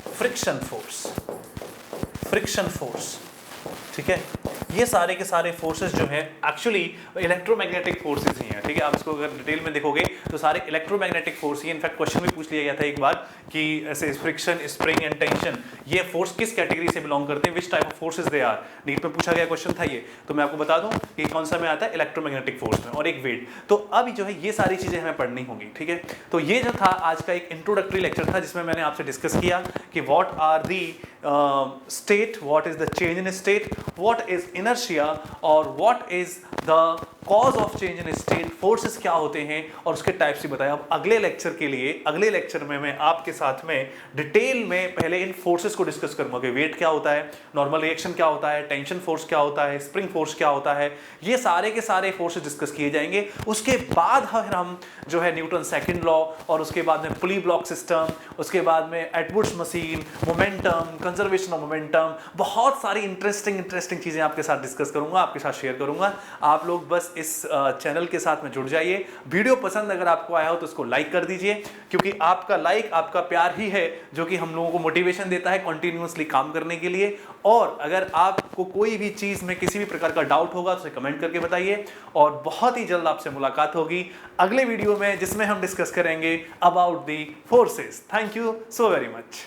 फ्रिक्शन फोर्स, फ्रिक्शन फोर्स। ठीक है, ये सारे के सारे फोर्सेस जो हैं एक्चुअली इलेक्ट्रोमैग्नेटिक फोर्सेस ही हैं। ठीक है, आप इसको अगर डिटेल में देखोगे तो सारे इलेक्ट्रोमैग्नेटिक फोर्स ही। इनफैक्ट क्वेश्चन भी पूछ लिया गया था एक बार कि ऐसे फ्रिक्शन, स्प्रिंग एंड टेंशन, ये फोर्स किस कैटेगरी से बिलोंग करते हैं, which type of forces they are. NEET में पूछा गया क्वेश्चन था ये, तो मैं आपको बता दूं कि कौन सा में आता है, इलेक्ट्रोमैग्नेटिक फोर्स में, और एक वेट। तो अब जो है ये सारी चीजें हमें पढ़नी होंगी। ठीक है, तो ये जो था आज का एक इंट्रोडक्टरी लेक्चर था जिसमें मैंने आपसे डिस्कस किया कि what are the state, what is the change in state, what is inertia, और what is the cause of change in state, forces क्या होते हैं और उसके टाइप्स ही बताया। अब अगले लेक्चर के लिए, अगले लेक्चर में मैं आपके साथ में डिटेल में पहले इन फोर्सेस को डिस्कस करूंगा कि वेट क्या होता है, नॉर्मल रिएक्शन क्या होता है, टेंशन फोर्स क्या होता है, स्प्रिंग फोर्स क्या होता है, ये सारे के सारे फोर्सेस डिस्कस किए जाएंगे। उसके बाद हम जो है न्यूटन सेकंड लॉ, और उसके बाद में पुली ब्लॉक सिस्टम, उसके बाद में Atwood's machine, momentum, conservation of momentum, बहुत सारी इंटरेस्टिंग चीजें आपके साथ डिस्कस करूंगा, आपके साथ शेयर करूंगा। आप लोग बस इस चैनल के साथ में जुड़ जाइए। वीडियो पसंद अगर आपको आया हो तो उसको लाइक कर दीजिए, क्योंकि आपका लाइक, आपका प्यार ही है जो कि हम लोगों को मोटिवेशन देता है कंटिन्यूअसली काम करने के लिए। और अगर आपको कोई भी चीज में किसी भी प्रकार का डाउट होगा तो कमेंट करके बताइए, और बहुत ही जल्द आपसे मुलाकात होगी अगले वीडियो में जिसमें हम डिस्कस करेंगे about the forces. Thank you so very much.